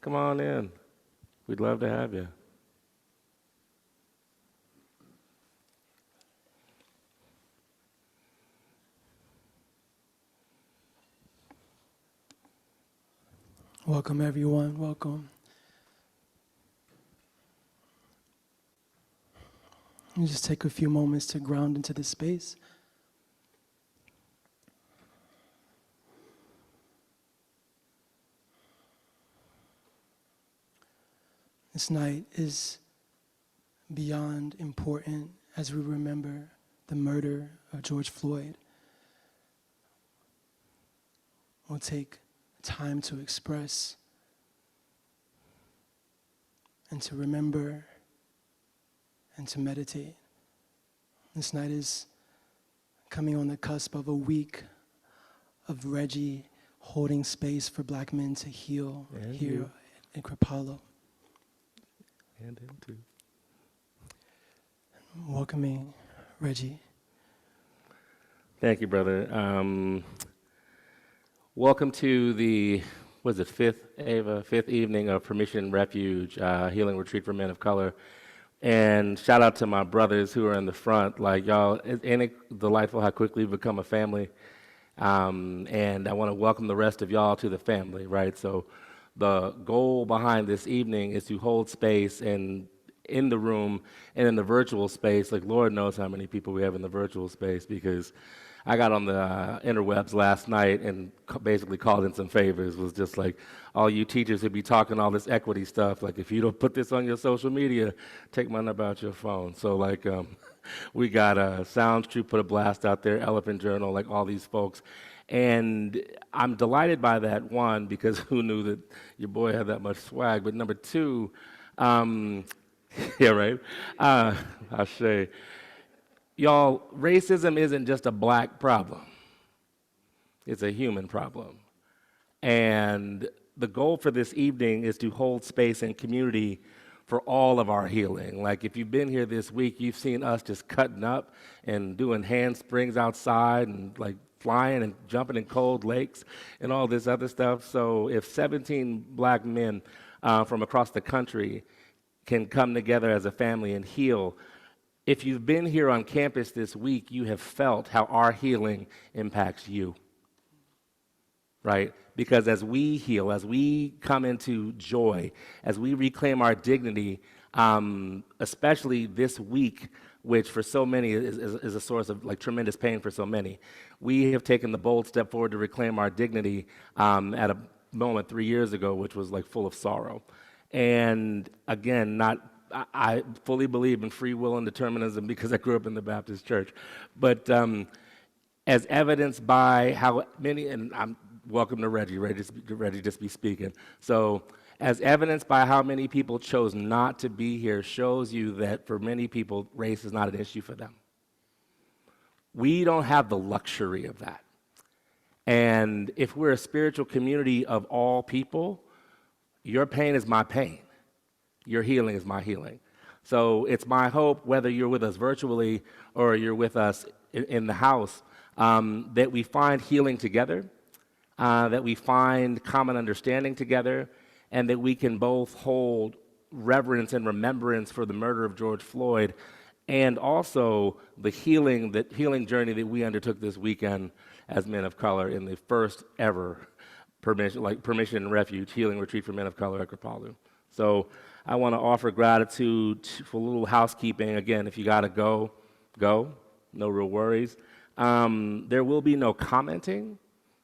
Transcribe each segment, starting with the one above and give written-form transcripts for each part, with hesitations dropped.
come on in. We'd love to have you. Welcome, everyone. Welcome. Let me just take a few moments to ground into this space. This night is beyond important as we remember the murder of George Floyd. We'll take time to express and to remember and to meditate. This night is coming on the cusp of a week of Reggie holding space for Black men to heal and here you. In Kripalu. And him too. Welcoming Reggie. Thank you, brother. Welcome to the, fifth evening of Permission and Refuge, Healing Retreat for Men of Color. And shout out to my brothers who are in the front. Like, y'all, ain't it delightful how quickly we've become a family? And I want to welcome the rest of y'all to the family, right? So the goal behind this evening is to hold space and in the room and in the virtual space. Like, Lord knows how many people we have in the virtual space, because I got on the interwebs last night and basically called in some favors. Was just like, all you teachers who be talking all this equity stuff, like, if you don't put this on your social media, take my number out your phone. So like, we got Sounds True put a blast out there, Elephant Journal, like all these folks. And I'm delighted by that, one, because who knew that your boy had that much swag? But number two, yeah, right? I say, y'all, racism isn't just a Black problem. It's a human problem. And the goal for this evening is to hold space and community for all of our healing. Like, if you've been here this week, you've seen us just cutting up and doing handsprings outside and like flying and jumping in cold lakes and all this other stuff. So if 17 Black men from across the country can come together as a family and heal, if you've been here on campus this week, you have felt how our healing impacts you, right? Because as we heal, as we come into joy, as we reclaim our dignity, especially this week, which for so many is a source of like tremendous pain for so many, we have taken the bold step forward to reclaim our dignity at a moment 3 years ago, which was like full of sorrow. And again, I fully believe in free will and determinism because I grew up in the Baptist church. But as evidenced by how many, and I'm welcome to Reggie just be speaking. So as evidenced by how many people chose not to be here shows you that for many people, race is not an issue for them. We don't have the luxury of that. And if we're a spiritual community of all people, your pain is my pain. Your healing is my healing. So it's my hope, whether you're with us virtually or you're with us in the house, that we find healing together, that we find common understanding together, and that we can both hold reverence and remembrance for the murder of George Floyd, and also the healing journey that we undertook this weekend as men of color in the first ever Permission and Refuge Healing Retreat for Men of Color at Kripalu. So I want to offer gratitude for a little housekeeping. Again, if you got to go. No real worries. There will be no commenting,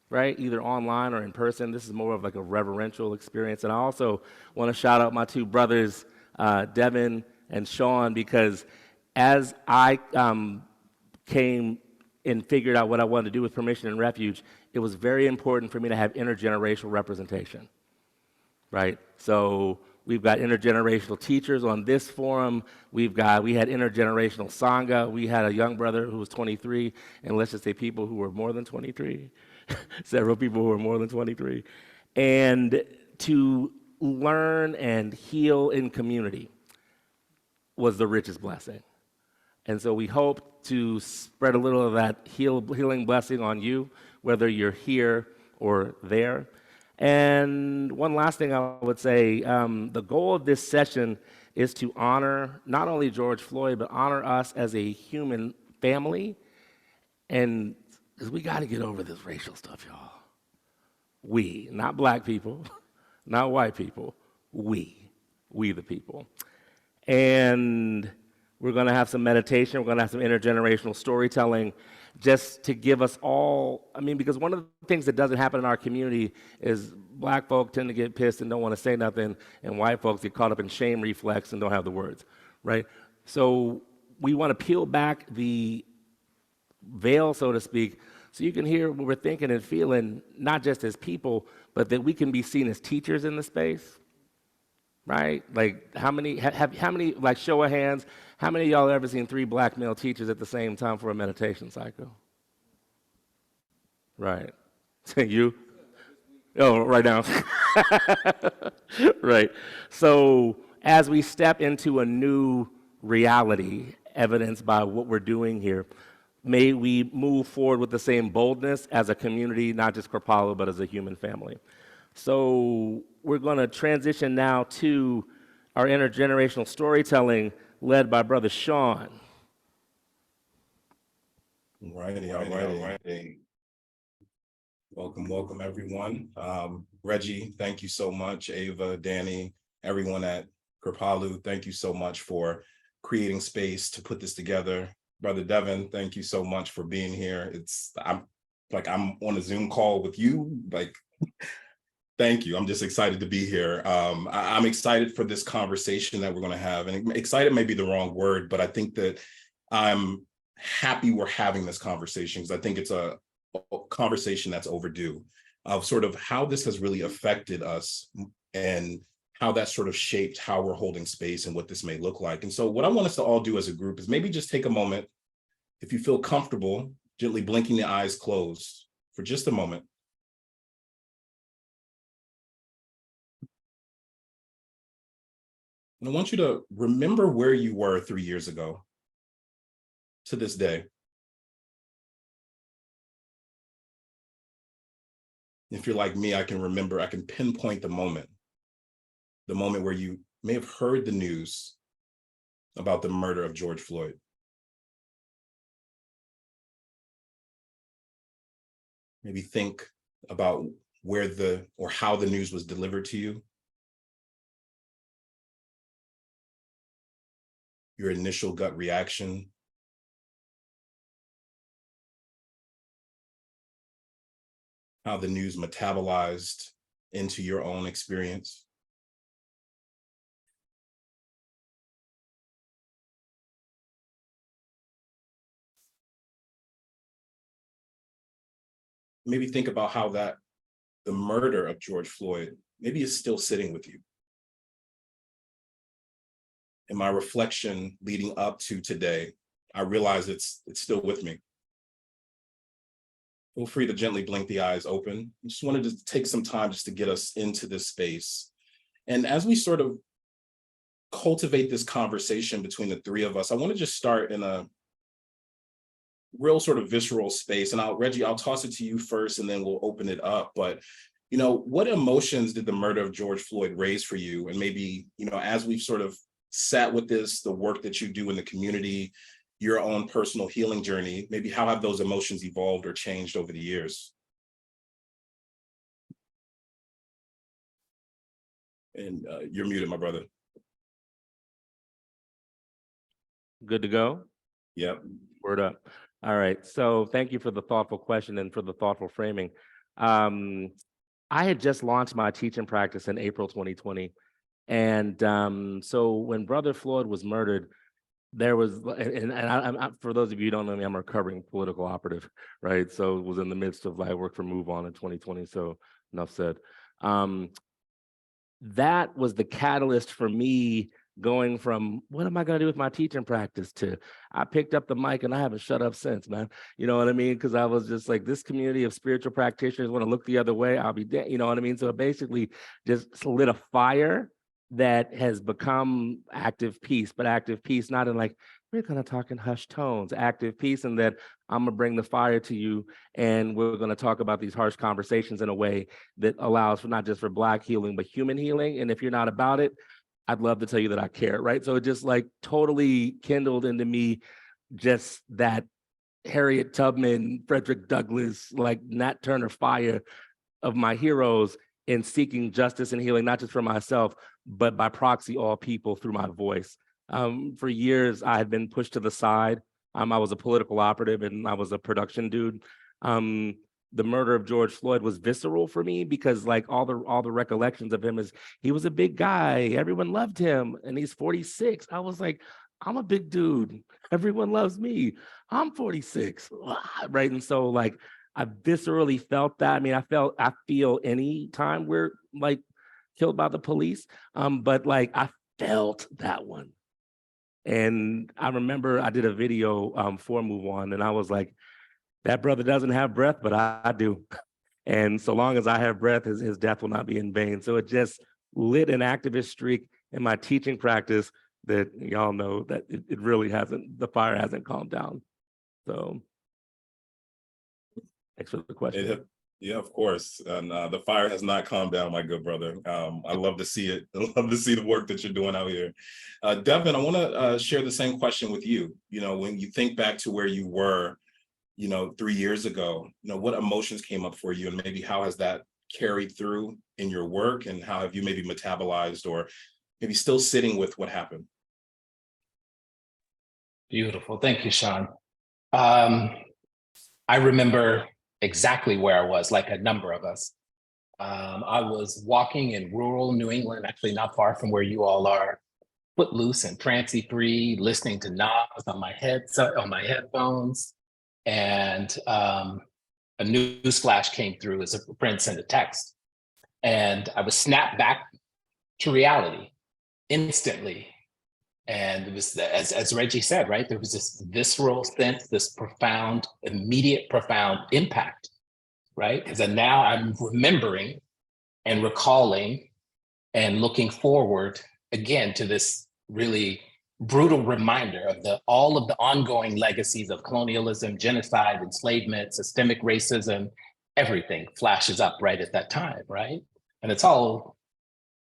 right, either online or in person. This is more of like a reverential experience. And I also want to shout out my two brothers, Devin and Shawn, because as I came and figured out what I wanted to do with Permission and Refuge, it was very important for me to have intergenerational representation, right? So we've got intergenerational teachers on this forum. We had intergenerational Sangha. We had a young brother who was 23, and let's just say people who were more than 23, several people who were more than 23. And to learn and heal in community was the richest blessing. And so we hope to spread a little of that healing blessing on you, whether you're here or there. And one last thing I would say, the goal of this session is to honor not only George Floyd, but honor us as a human family. And because we got to get over this racial stuff, y'all. We, not black people, not white people, we the people. And we're going to have some meditation. We're going to have some intergenerational storytelling just to give us all, I mean, because one of the things that doesn't happen in our community is black folk tend to get pissed and don't want to say nothing, and white folks get caught up in shame reflex and don't have the words, right? So we want to peel back the veil, so to speak, so you can hear what we're thinking and feeling, not just as people, but that we can be seen as teachers in the space. Right? Like how many, like show of hands, how many of y'all have ever seen 3 black male teachers at the same time for a meditation cycle? Right. You? Oh, right now. Right. So as we step into a new reality, evidenced by what we're doing here, may we move forward with the same boldness as a community, not just Kripalu, but as a human family. So we're going to transition now to our intergenerational storytelling led by Brother Shawn. All righty. Welcome, everyone. Reggie, thank you so much. Ava, Danny, everyone at Kripalu, thank you so much for creating space to put this together. Brother Devin, thank you so much for being here. I'm on a Zoom call with you, thank you. I'm just excited to be here. I'm excited for this conversation that we're going to have. And excited may be the wrong word, but I think that I'm happy we're having this conversation because I think it's a conversation that's overdue of sort of how this has really affected us and how that sort of shaped how we're holding space and what this may look like. And so what I want us to all do as a group is maybe just take a moment, if you feel comfortable, gently blinking the eyes closed for just a moment. And I want you to remember where you were 3 years ago to this day. If you're like me, I can pinpoint the moment where you may have heard the news about the murder of George Floyd. Maybe think about how the news was delivered to you. Your initial gut reaction. How the news metabolized into your own experience. Maybe think about how the murder of George Floyd maybe is still sitting with you. In my reflection leading up to today, I realize it's still with me. Feel free to gently blink the eyes open. I just wanted to take some time just to get us into this space. And as we sort of cultivate this conversation between the three of us, I want to just start in a real sort of visceral space. And Reggie, I'll toss it to you first and then we'll open it up. But, what emotions did the murder of George Floyd raise for you? And maybe, as we've sort of sat with this, the work that you do in the community, your own personal healing journey, maybe how have those emotions evolved or changed over the years? And you're muted, my brother. Good to go? Yep. Word up. All right. So thank you for the thoughtful question and for the thoughtful framing. I had just launched my teaching practice in April 2020. And so when Brother Floyd was murdered, there was, for those of you who don't know me, I'm a recovering political operative, right? So it was in the midst of work for Move On in 2020. So enough said. That was the catalyst for me going from what am I going to do with my teaching practice to I picked up the mic and I haven't shut up since, man. You know what I mean? Because I was just like, this community of spiritual practitioners want to look the other way, I'll be dead. You know what I mean? So it basically just lit a fire that has become active peace, but active peace not in we're going to talk in hushed tones, active peace, and that I'm going to bring the fire to you. And we're going to talk about these harsh conversations in a way that allows for not just for Black healing, but human healing. And if you're not about it, I'd love to tell you that I care, right? So it just like totally kindled into me just that Harriet Tubman, Frederick Douglass, like Nat Turner fire of my heroes in seeking justice and healing, not just for myself, but by proxy, all people through my voice. For years, I had been pushed to the side. I was a political operative and I was a production dude. The murder of George Floyd was visceral for me because like all the recollections of him is he was a big guy. Everyone loved him and he's 46. I was like, I'm a big dude. Everyone loves me. I'm 46. Right. And so like I viscerally felt that. I mean, I feel any time we're like killed by the police. But like I felt that one. And I remember I did a video for Move On, and I was like, that brother doesn't have breath, but I do. And so long as I have breath, his death will not be in vain. So it just lit an activist streak in my teaching practice that y'all know that it really hasn't, the fire hasn't calmed down. So thanks for the question. Yeah, of course. And the fire has not calmed down, my good brother. I love to see it. I love to see the work that you're doing out here. Devin, I want to share the same question with you. You know, when you think back to where you were, 3 years ago, what emotions came up for you, and maybe how has that carried through in your work, and how have you maybe metabolized or maybe still sitting with what happened? Beautiful. Thank you, Shawn. I remember exactly where I was, like a number of us. I was walking in rural New England, actually not far from where you all are, footloose and fancy-free, listening to Nas on my headphones. And a news flash came through as a friend sent a text. And I was snapped back to reality instantly. And it was, as Reggie said, right, there was this visceral sense, this profound, immediate, profound impact, right? Because now I'm remembering and recalling and looking forward again to this really brutal reminder of all of the ongoing legacies of colonialism, genocide, enslavement, systemic racism. Everything flashes up right at that time, right? And it's all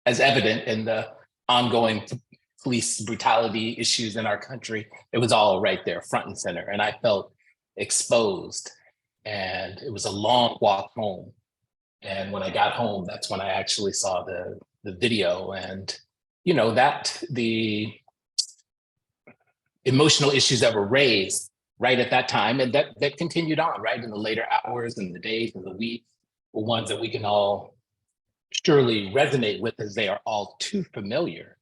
as evident in the ongoing police brutality issues in our country. It was all right there, front and center. And I felt exposed. And it was a long walk home. And when I got home, that's when I actually saw the video. And, the emotional issues that were raised right at that time, and that continued on, right, in the later hours and the days and the weeks, were ones that we can all surely resonate with, as they are all too familiar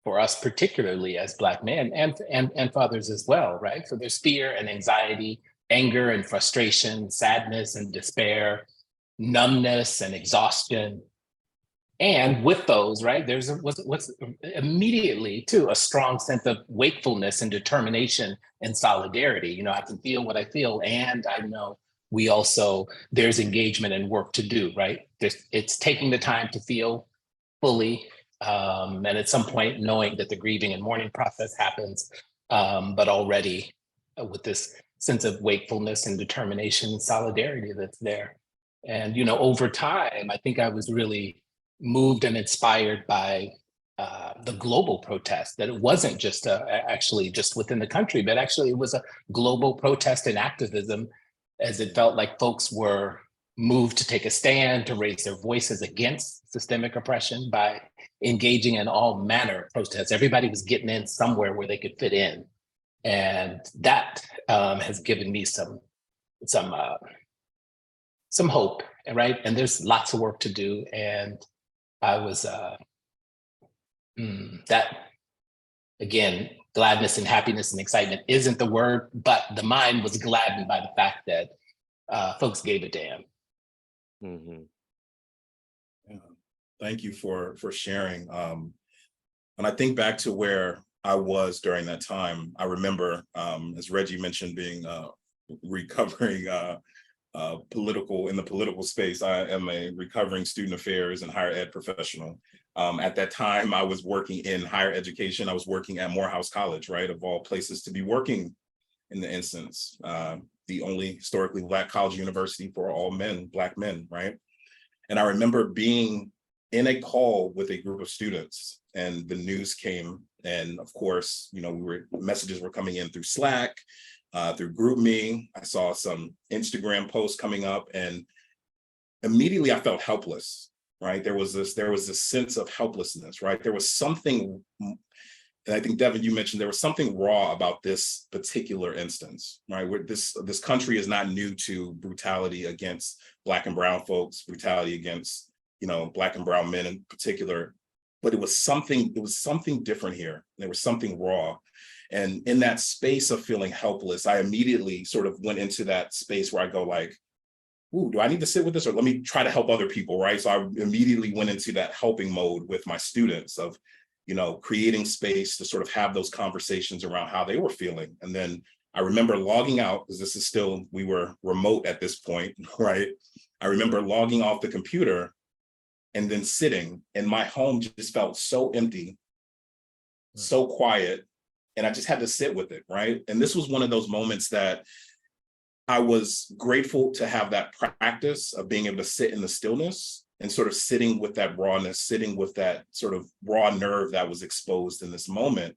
for us, particularly as Black men and fathers as well, right? So there's fear and anxiety, anger and frustration, sadness and despair, numbness and exhaustion. And with those, right, what's immediately too a strong sense of wakefulness and determination and solidarity. I can feel what I feel, and I know there's engagement and work to do, right? It's taking the time to feel fully, and at some point knowing that the grieving and mourning process happens, but already with this sense of wakefulness and determination and solidarity that's there. And, over time, I think I was really moved and inspired by the global protest, that it wasn't just actually just within the country, but actually it was a global protest and activism, as it felt like folks were moved to take a stand, to raise their voices against systemic oppression by engaging in all manner of protests. Everybody was getting in somewhere where they could fit in. And that has given me some hope, right? And there's lots of work to do. And I was, that, again, gladness and happiness and excitement isn't the word, but the mind was gladdened by the fact that folks gave a damn. Mm-hmm. Yeah. Thank you for sharing. And I think back to where I was during that time. I remember, as Reggie mentioned, being recovering in the political space. I am a recovering student affairs and higher ed professional. At that time, I was working in higher education. I was working at Morehouse College, right, of all places to be working in the instance, the only historically Black college university for all men, Black men, right? And I remember being in a call with a group of students, and the news came, and of course, you know, messages were coming in through Slack, through GroupMe. I saw some Instagram posts coming up, and immediately I felt helpless, right? There was this sense of helplessness, right? There was something, and I think, Devin, you mentioned there was something raw about this particular instance, right? Where this country is not new to brutality against Black and brown folks, brutality against, you know, Black and brown men in particular, but it was something different here. There was something raw. And in that space of feeling helpless, I immediately sort of went into that space where I go like, ooh, do I need to sit with this, or let me try to help other people, right? So I immediately went into that helping mode with my students of, you know, creating space to sort of have those conversations around how they were feeling. And then I remember logging out, because this is still, we were remote at this point, right? I remember logging off the computer and then sitting, and my home just felt so empty, so quiet, and I just had to sit with it, right? And this was one of those moments that I was grateful to have that practice of being able to sit in the stillness and sort of sitting with that rawness, sitting with that sort of raw nerve that was exposed in this moment.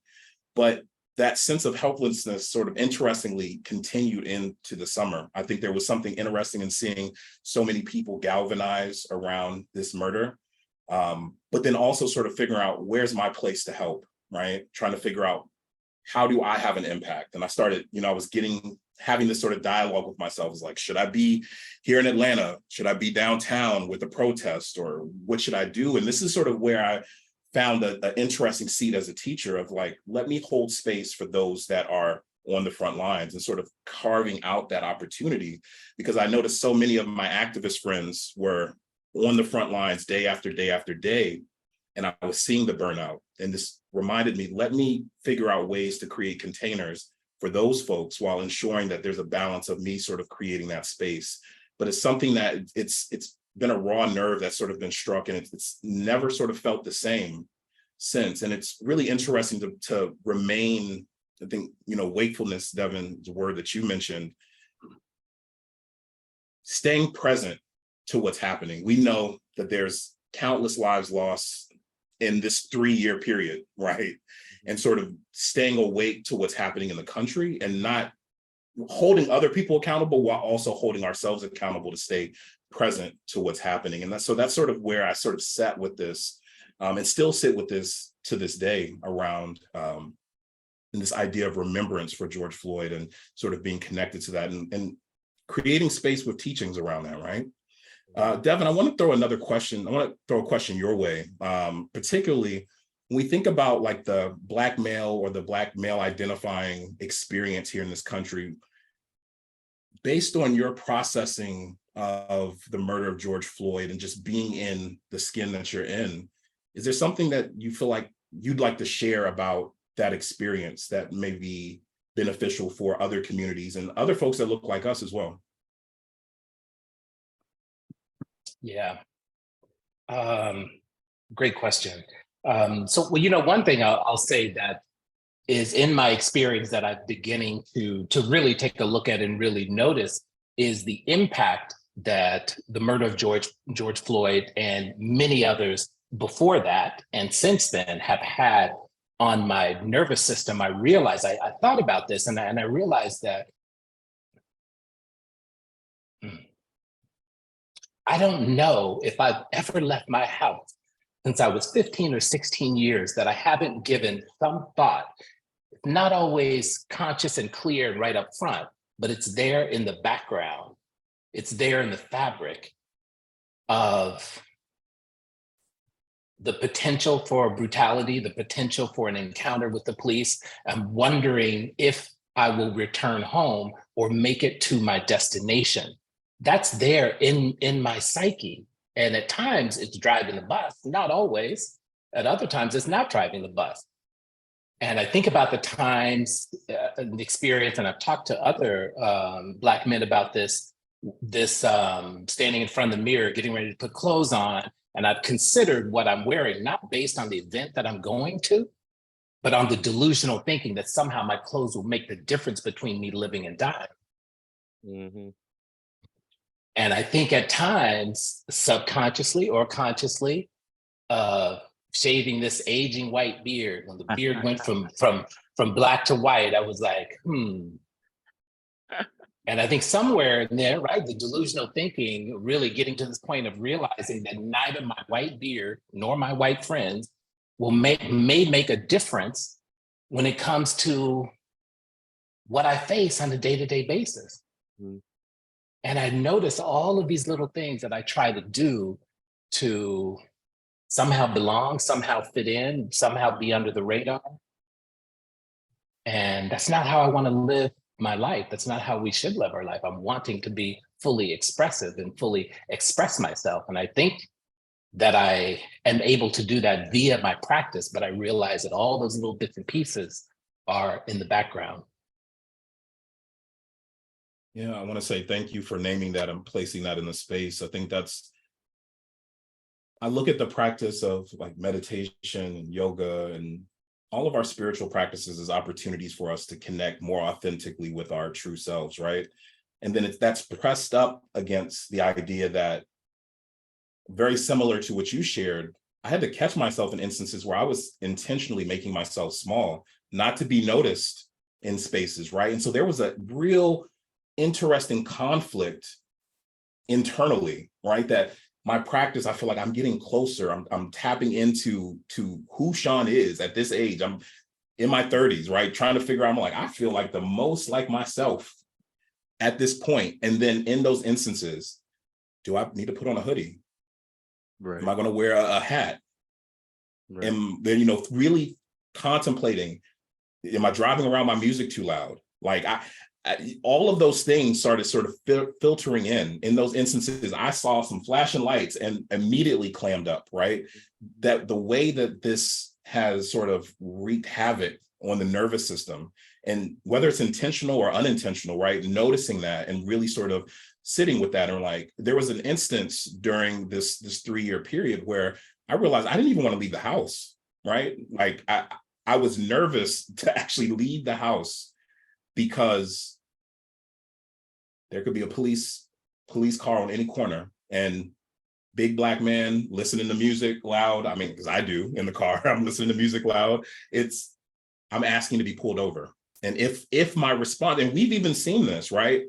But that sense of helplessness sort of interestingly continued into the summer. I think there was something interesting in seeing so many people galvanize around this murder, but then also sort of figuring out, where's my place to help, right? Trying to figure out, how do I have an impact? And I started, you know, I was having this sort of dialogue with myself. I was like, should I be here in Atlanta? Should I be downtown with a protest, or what should I do? And this is sort of where I found an interesting seat as a teacher of like, let me hold space for those that are on the front lines, and sort of carving out that opportunity, because I noticed so many of my activist friends were on the front lines day after day after day, and I was seeing the burnout. And this reminded me, let me figure out ways to create containers for those folks while ensuring that there's a balance of me sort of creating that space. But it's something that it's been a raw nerve that's sort of been struck, and it's never sort of felt the same since. And it's really interesting to remain, I think, you know, wakefulness, Devin, the word that you mentioned, staying present to what's happening. We know that there's countless lives lost in this 3-year period, right? And sort of staying awake to what's happening in the country, and not holding other people accountable while also holding ourselves accountable to stay present to what's happening. And that's sort of where I sort of sat with this, and still sit with this to this day around this idea of remembrance for George Floyd, and sort of being connected to that, and creating space with teachings around that, right? Devin, I want to throw another question. I want to throw a question your way, particularly when we think about like the Black male or the Black male identifying experience here in this country. Based on your processing of the murder of George Floyd and just being in the skin that you're in, is there something that you feel like you'd like to share about that experience that may be beneficial for other communities and other folks that look like us as well? Yeah, great question. So, well, you know, one thing I'll say that is in my experience that I'm beginning to really take a look at and really notice is the impact that the murder of George Floyd and many others before that and since then have had on my nervous system. I realized, I thought about this, and I realized that I don't know if I've ever left my house since I was 15 or 16 years that I haven't given some thought, not always conscious and clear and right up front, but it's there in the background. It's there in the fabric of the potential for brutality, the potential for an encounter with the police. I'm wondering if I will return home or make it to my destination. That's there in my psyche. And at times it's driving the bus, not always. At other times it's not driving the bus. And I think about the times and the experience, and I've talked to other Black men about this standing in front of the mirror, getting ready to put clothes on, And I've considered what I'm wearing, not based on the event that I'm going to, but on the delusional thinking that somehow my clothes will make the difference between me living and dying. Mm-hmm. And I think at times, subconsciously or consciously, shaving this aging white beard, when the beard went from black to white, I was like, And I think somewhere in there, right, the delusional thinking, really getting to this point of realizing that neither my white beard nor my white friends may make a difference when it comes to what I face on a day-to-day basis. Mm-hmm. And I notice all of these little things that I try to do to somehow belong, somehow fit in, somehow be under the radar. And that's not how I want to live my life. That's not how we should live our life. I'm wanting to be fully expressive and fully express myself. And I think that I am able to do that via my practice, but I realize that all those little bits and pieces are in the background. Yeah, I want to say thank you for naming that and placing that in the space. I think I look at the practice of like meditation and yoga and all of our spiritual practices as opportunities for us to connect more authentically with our true selves, right? And then that's pressed up against the idea that, very similar to what you shared, I had to catch myself in instances where I was intentionally making myself small, not to be noticed in spaces, right? And so there was a real interesting conflict internally, right? That my practice, I feel like I'm getting closer. I'm tapping into who Shawn is at this age. I'm in my 30s, right? Trying to figure out, I'm like, I feel like the most like myself at this point. And then in those instances, do I need to put on a hoodie? Right. Am I going to wear a hat? Right. And then, really contemplating, am I driving around my music too loud? Like all of those things started sort of filtering in those instances. I saw some flashing lights and immediately clammed up, right? That the way that this has sort of wreaked havoc on the nervous system, and whether it's intentional or unintentional, right? Noticing that and really sort of sitting with that. And like, there was an instance during this 3-year period where I realized I didn't even want to leave the house, right? Like I was nervous to actually leave the house because there could be a police car on any corner and big black man listening to music loud. I mean, because I do in the car, I'm listening to music loud. I'm asking to be pulled over. And if my response, and we've even seen this, right?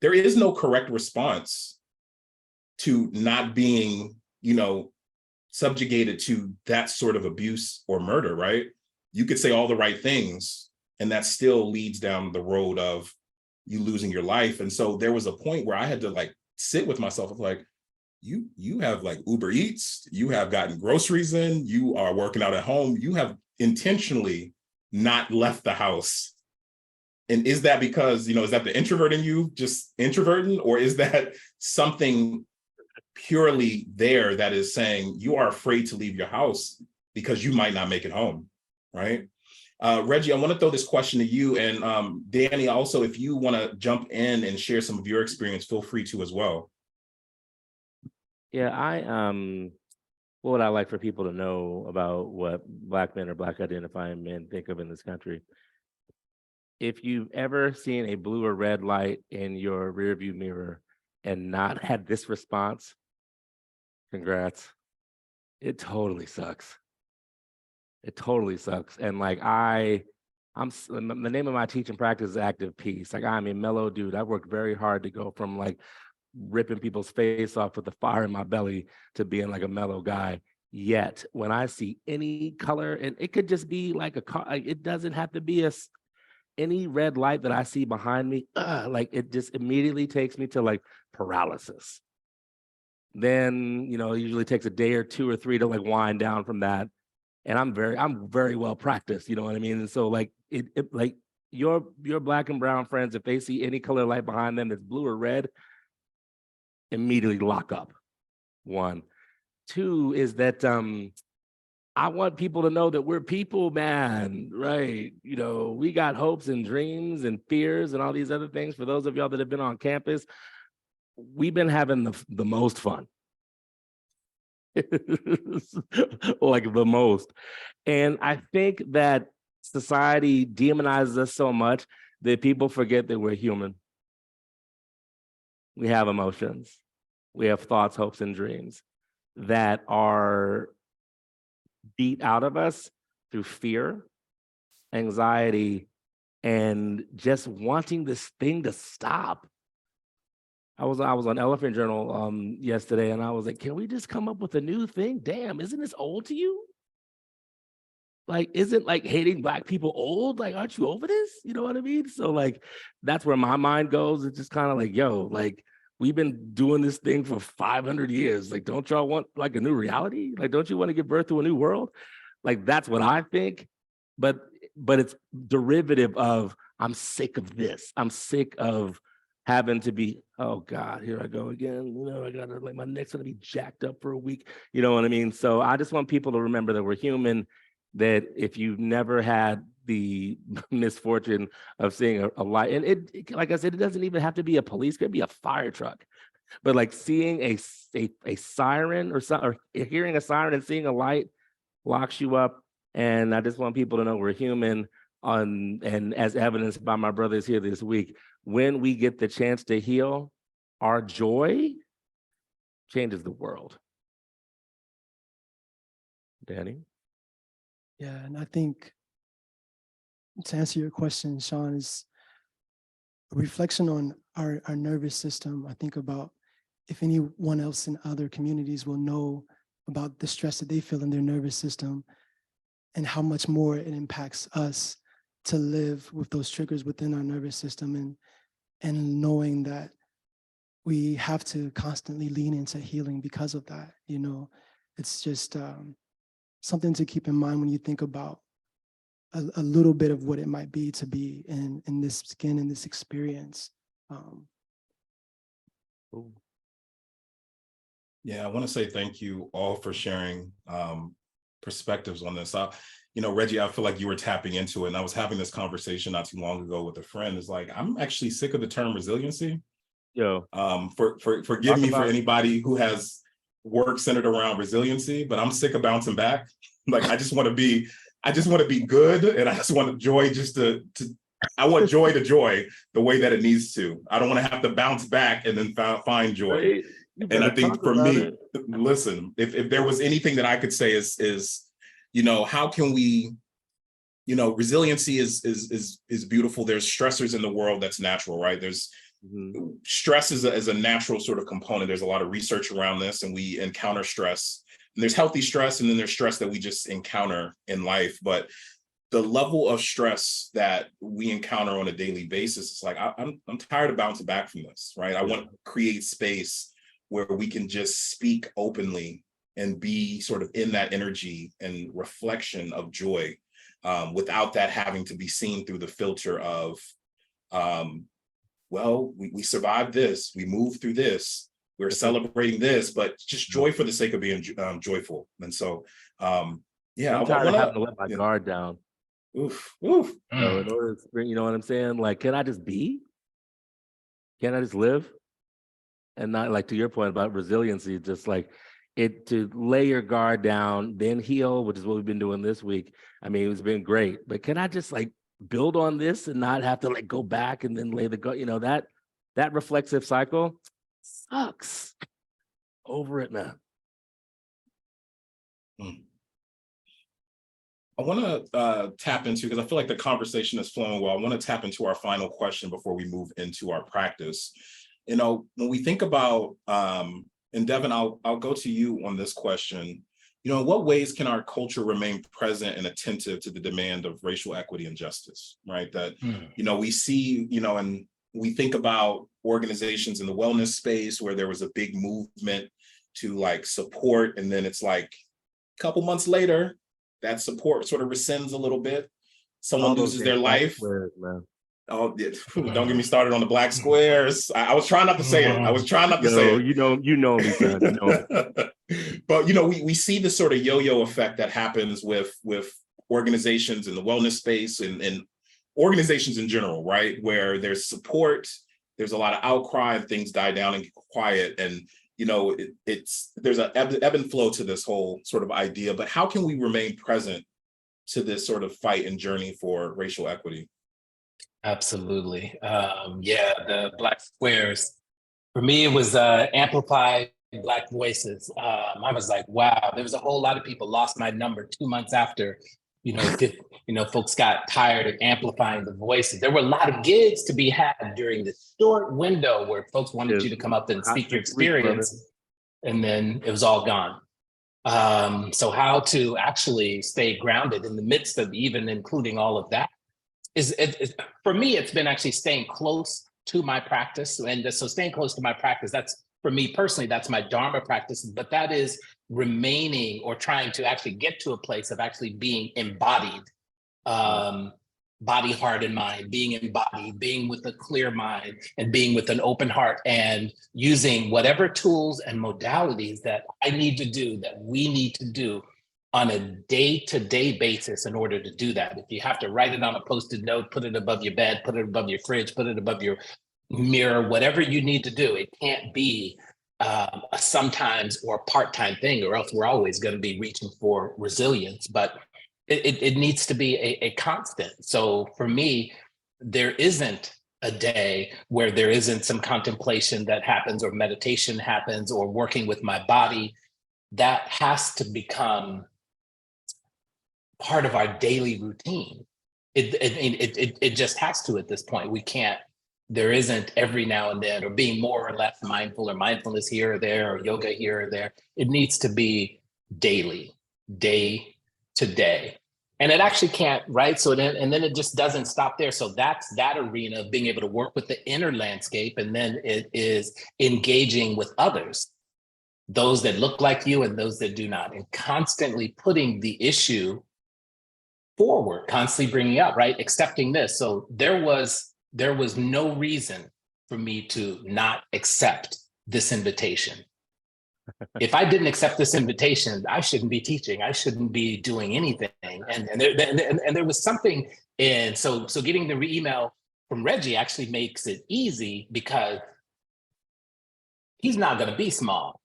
There is no correct response to not being, subjugated to that sort of abuse or murder, right? You could say all the right things, and that still leads down the road of you losing your life. And so there was a point where I had to like sit with myself of like, you have like Uber Eats, you have gotten groceries in, you are working out at home, you have intentionally not left the house. And is that because, is that the introvert in you just introverting, or is that something purely there that is saying you are afraid to leave your house because you might not make it home, right? Reggie, I want to throw this question to you, and Danny, also, if you want to jump in and share some of your experience, feel free to as well. Yeah, what would I like for people to know about what Black men or Black identifying men think of in this country? If you've ever seen a blue or red light in your rearview mirror and not had this response, congrats. It totally sucks. It totally sucks. And like the name of my teaching practice is Active Peace. Like, I'm a mellow dude. I worked very hard to go from like ripping people's face off with the fire in my belly to being like a mellow guy. Yet when I see any color, and it could just be like a car, it doesn't have to be any red light that I see behind me, like it just immediately takes me to like paralysis. Then, it usually takes a day or 2 or 3 to like wind down from that. And I'm very well practiced, you know what I mean? And so like like your Black and brown friends, if they see any color light behind them that's blue or red, immediately lock up. 1. 2 is that I want people to know that we're people, man, right? We got hopes and dreams and fears and all these other things. For those of y'all that have been on campus, we've been having the most fun. like the most. And I think that society demonizes us so much that people forget that we're human. We have emotions. We have thoughts, hopes, and dreams that are beat out of us through fear, anxiety, and just wanting this thing to stop. I was on Elephant Journal yesterday, and I was like, can we just come up with a new thing? Damn, isn't this old to you? Like, isn't like hating Black people old? Like, aren't you over this? You know what I mean? So like, that's where my mind goes. It's just kind of like, yo, like, we've been doing this thing for 500 years. Like, don't y'all want like a new reality? Like, don't you want to give birth to a new world? Like, that's what I think. But it's derivative of, I'm sick of this. I'm sick of having to be, oh God, here I go again. You know, I gotta, like, my neck's gonna be jacked up for a week. You know what I mean? So I just want people to remember that we're human, that if you've never had the misfortune of seeing a light, and it, like I said, it doesn't even have to be a police, it could be a fire truck, but like seeing a siren or hearing a siren and seeing a light locks you up. And I just want people to know we're human, and as evidenced by my brothers here this week, when we get the chance to heal, our joy changes the world. Danny? Yeah, and I think to answer your question, Shawn, is a reflection on our nervous system. I think about if anyone else in other communities will know about the stress that they feel in their nervous system and how much more it impacts us to live with those triggers within our nervous system, and knowing that we have to constantly lean into healing because of that. You know, it's just something to keep in mind when you think about a little bit of what it might be to be in this skin, in this experience. Yeah, I want to say thank you all for sharing perspectives on this. You know, Reggie, I feel like you were tapping into it, and I was having this conversation not too long ago with a friend. It's like, I'm actually sick of the term resiliency. Yo. Forgive me for anybody who has work centered around resiliency, but I'm sick of bouncing back. Like, I just want to be good, and I just want joy I want joy to joy the way that it needs to. I don't want to have to bounce back and then find joy. Right. And I think for me, listen, if there was anything that I could say is, you know, how can we, you know, resiliency is beautiful. There's stressors in the world that's natural, right? There's stress is a natural sort of component. There's a lot of research around this, and we encounter stress. And there's healthy stress, and then there's stress that we just encounter in life. But the level of stress that we encounter on a daily basis, it's like, I'm tired of bouncing back from this, right? I want to create space where we can just speak openly and be sort of in that energy and reflection of joy, without that having to be seen through the filter of, well, we survived this, we moved through this, we're celebrating this, but just joy for the sake of being joyful. And so, yeah, I'm tired of having to let my guard down. Oof. So in order to spring, you know what I'm saying? Like, can I just be? Can I just live? And not, like, to your point about resiliency, just like to lay your guard down, then heal, which is what we've been doing this week. I mean, it's been great, but can I just like build on this and not have to like go back and then lay the guard? You know, that reflexive cycle sucks. Over it, man. I want to tap into, because I feel like the conversation is flowing well, I want to tap into our final question before we move into our practice. You know, when we think about, and Devin, I'll go to you on this question. You know, in what ways can our culture remain present and attentive to the demand of racial equity and justice, right? That, you know, we see, you know, and we think about organizations in the wellness space where there was a big movement to like support, and then it's like a couple months later, that support sort of rescinds a little bit. Someone loses their life. Squares, man. Oh, don't get me started on the black squares. I was trying not to say it. I was trying not to say it. You know me, son. You know me. But you know, we see this sort of yo-yo effect that happens with organizations in the wellness space and organizations in general, right? Where there's support, there's a lot of outcry, and things die down and get quiet. And there's an ebb and flow to this whole sort of idea, but how can we remain present to this sort of fight and journey for racial equity? Absolutely. Yeah, the Black Squares, for me, it was amplified Black voices. I was like, wow, there was a whole lot of people lost my number 2 months after, folks got tired of amplifying the voices. There were a lot of gigs to be had during this short window where folks wanted you to come up and speak your experience, and then it was all gone. So how to actually stay grounded in the midst of even including all of that is for me, it's been actually staying close to my practice. And so staying close to my practice, that's for me personally, that's my Dharma practice, but that is remaining or trying to actually get to a place of actually being embodied, body, heart, and mind, being embodied, being with a clear mind and being with an open heart, and using whatever tools and modalities that I need to do, that we need to do on a day-to-day basis in order to do that. If you have to write it on a Post-it note, put it above your bed, put it above your fridge, put it above your mirror, whatever you need to do, it can't be a sometimes or part-time thing, or else we're always going to be reaching for resilience. But it needs to be a constant. So for me, there isn't a day where there isn't some contemplation that happens, or meditation happens, or working with my body. That has to become part of our daily routine. It just has to at this point. We can't, there isn't every now and then, or being more or less mindful, or mindfulness here or there, or yoga here or there. It needs to be daily, day to day. And it actually can't, right? So then, and then it just doesn't stop there. So that's that arena of being able to work with the inner landscape. And then it is engaging with others, those that look like you and those that do not, and constantly putting the issue forward, constantly bringing up, right? Accepting this. So there was no reason for me to not accept this invitation. If I didn't accept this invitation, I shouldn't be teaching. I shouldn't be doing anything. And there was something in, so getting the email from Reggie actually makes it easy, because he's not going to be small.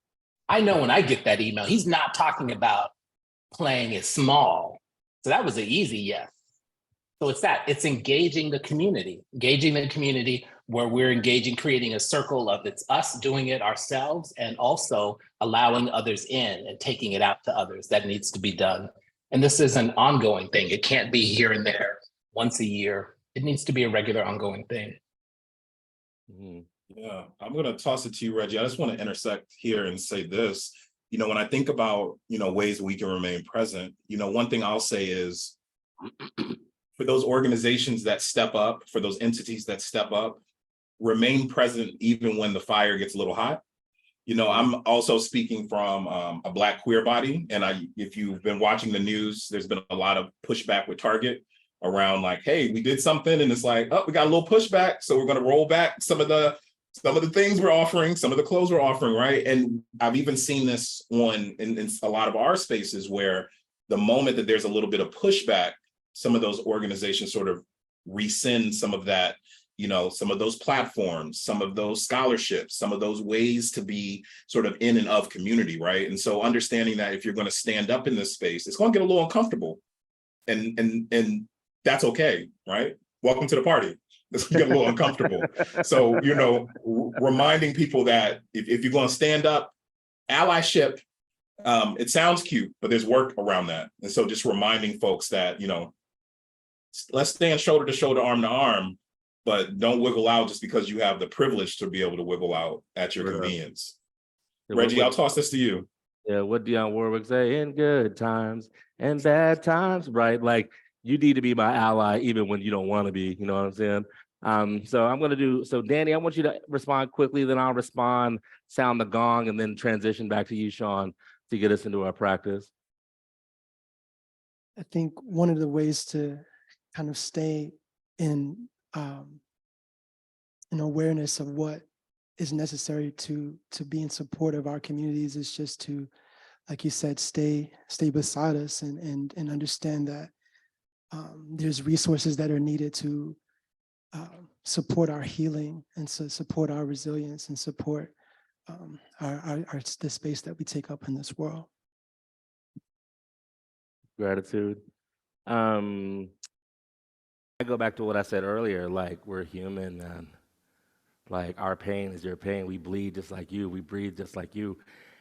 I know when I get that email, he's not talking about playing it small. So that was an easy yes. So it's engaging the community where we're engaging, creating a circle of it's us doing it ourselves, and also allowing others in and taking it out to others. That needs to be done. And this is an ongoing thing. It can't be here and there once a year. It needs to be a regular ongoing thing. Mm-hmm. Yeah, I'm going to toss it to you, Reggie. I just want to intersect here and say this. When I think about, ways we can remain present, one thing I'll say is for those organizations that step up, for those entities that step up, remain present even when the fire gets a little hot. I'm also speaking from a Black queer body. And if you've been watching the news, there's been a lot of pushback with Target around like, hey, we did something and it's like, oh, we got a little pushback. So we're going to roll back some of the things we're offering, some of the clothes we're offering, right? And I've even seen this in a lot of our spaces where the moment that there's a little bit of pushback, some of those organizations sort of rescind some of that, some of those platforms, some of those scholarships, some of those ways to be sort of in and of community, right? And so understanding that if you're going to stand up in this space, it's going to get a little uncomfortable, and that's okay, right? Welcome to the party. It's going to get a little uncomfortable. So, reminding people that if you're going to stand up, allyship, it sounds cute, but there's work around that. And so just reminding folks that, let's stand shoulder to shoulder, arm to arm, but don't wiggle out just because you have the privilege to be able to wiggle out at your convenience. Yeah, Reggie, I'll toss this to you. Yeah, what Dionne Warwick say, in good times and bad times, right? Like, you need to be my ally even when you don't want to be, you know what I'm saying? So Danny, I want you to respond quickly, then I'll respond, sound the gong, and then transition back to you, Shawn, to get us into our practice. I think one of the ways to kind of stay in awareness of what is necessary to be in support of our communities is just to, like you said, stay beside us and understand that there's resources that are needed to support our healing and support our resilience and support the space that we take up in this world. Gratitude. I go back to what I said earlier, like we're human and like our pain is your pain. We bleed just like you, we breathe just like you.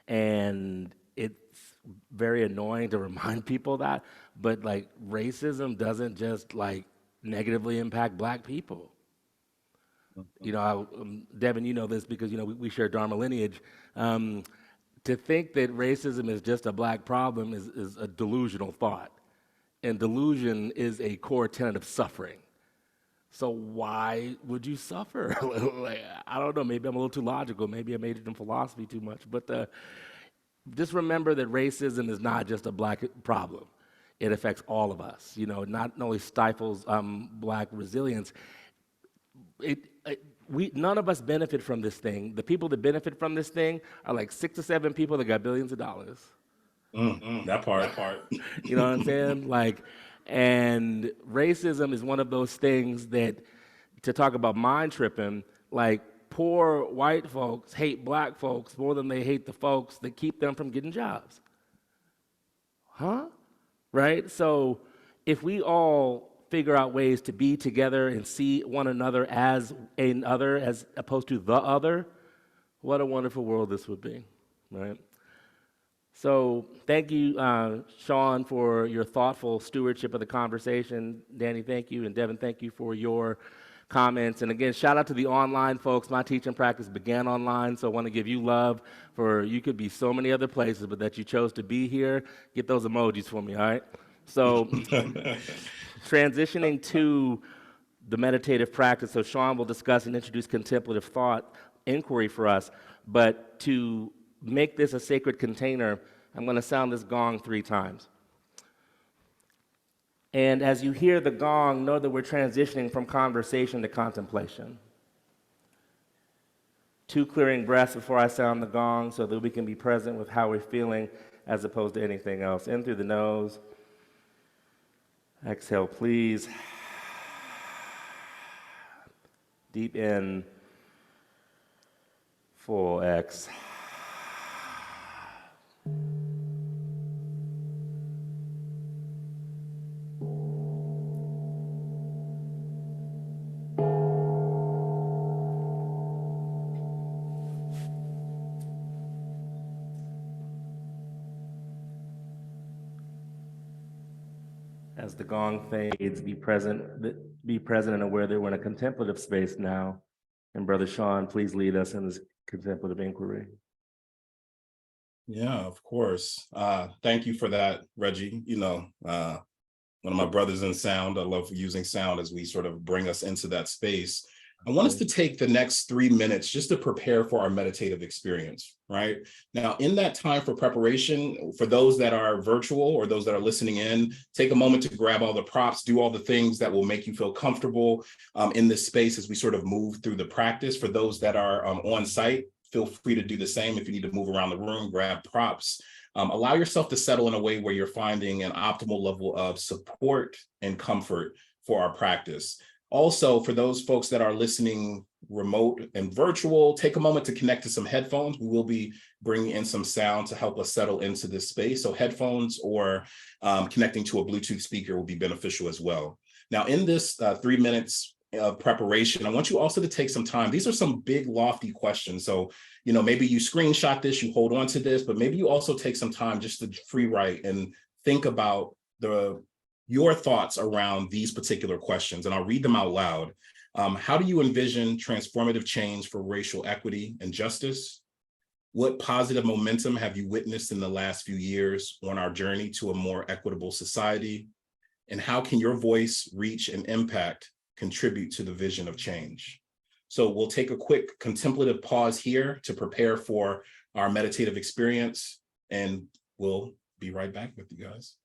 And it's very annoying to remind people that, but like racism doesn't just like negatively impact Black people. You know, Devin, you know this because, you know, we share Dharma lineage. To think that racism is just a Black problem is a delusional thought. And delusion is a core tenet of suffering. So why would you suffer? Like, I don't know, maybe I'm a little too logical. Maybe I majored in philosophy too much. But just remember that racism is not just a Black problem. It affects all of us. You know, not only stifles Black resilience, none of us benefit from this thing. The people that benefit from this thing are like 6 or 7 people that got billions of dollars. That part. You know what I'm saying? Like, and racism is one of those things that, to talk about mind tripping, like poor white folks hate Black folks more than they hate the folks that keep them from getting jobs. Huh? Right? So if we all figure out ways to be together and see one another as an other as opposed to the other, what a wonderful world this would be, right? So thank you, Shawn, for your thoughtful stewardship of the conversation. Danny, thank you. And Devin, thank you for your comments. And again, shout out to the online folks. My teaching practice began online, so I want to give you love for you could be so many other places, but that you chose to be here. Get those emojis for me, all right? So transitioning to the meditative practice. So Shawn will discuss and introduce contemplative thought inquiry for us, but to make this a sacred container, I'm going to sound this gong 3 times. And as you hear the gong, know that we're transitioning from conversation to contemplation. 2 clearing breaths before I sound the gong so that we can be present with how we're feeling as opposed to anything else. In through the nose. Exhale, please. Deep in. Full X. As the gong fades, be present and aware that we're in a contemplative space now. And Brother Shawn, please lead us in this contemplative inquiry. Yeah, of course. Thank you for that, Reggie. You know, one of my brothers in sound. I love using sound as we sort of bring us into that space. I want us to take the next 3 minutes just to prepare for our meditative experience, right? Now, in that time for preparation, for those that are virtual or those that are listening in, take a moment to grab all the props, do all the things that will make you feel comfortable in this space as we sort of move through the practice. For those that are on site, feel free to do the same. If you need to move around the room, grab props. Allow yourself to settle in a way where you're finding an optimal level of support and comfort for our practice. Also, for those folks that are listening remote and virtual, take a moment to connect to some headphones. We will be bringing in some sound to help us settle into this space. So headphones or connecting to a Bluetooth speaker will be beneficial as well. Now, in this 3 minutes of preparation, I want you also to take some time. These are some big, lofty questions. So, you know, maybe you screenshot this, you hold on to this, but maybe you also take some time just to free write and think about your thoughts around these particular questions, and I'll read them out loud. How do you envision transformative change for racial equity and justice? What positive momentum have you witnessed in the last few years on our journey to a more equitable society? And how can your voice, reach, and impact contribute to the vision of change? So we'll take a quick contemplative pause here to prepare for our meditative experience, and we'll be right back with you guys.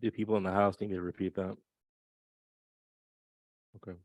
Do people in the house need me to repeat that? Okay.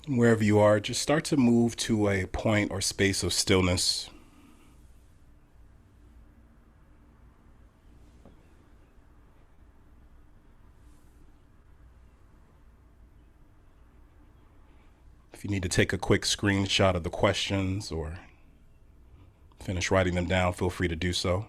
Wherever you are, just start to move to a point or space of stillness. If you need to take a quick screenshot of the questions or finish writing them down, feel free to do so.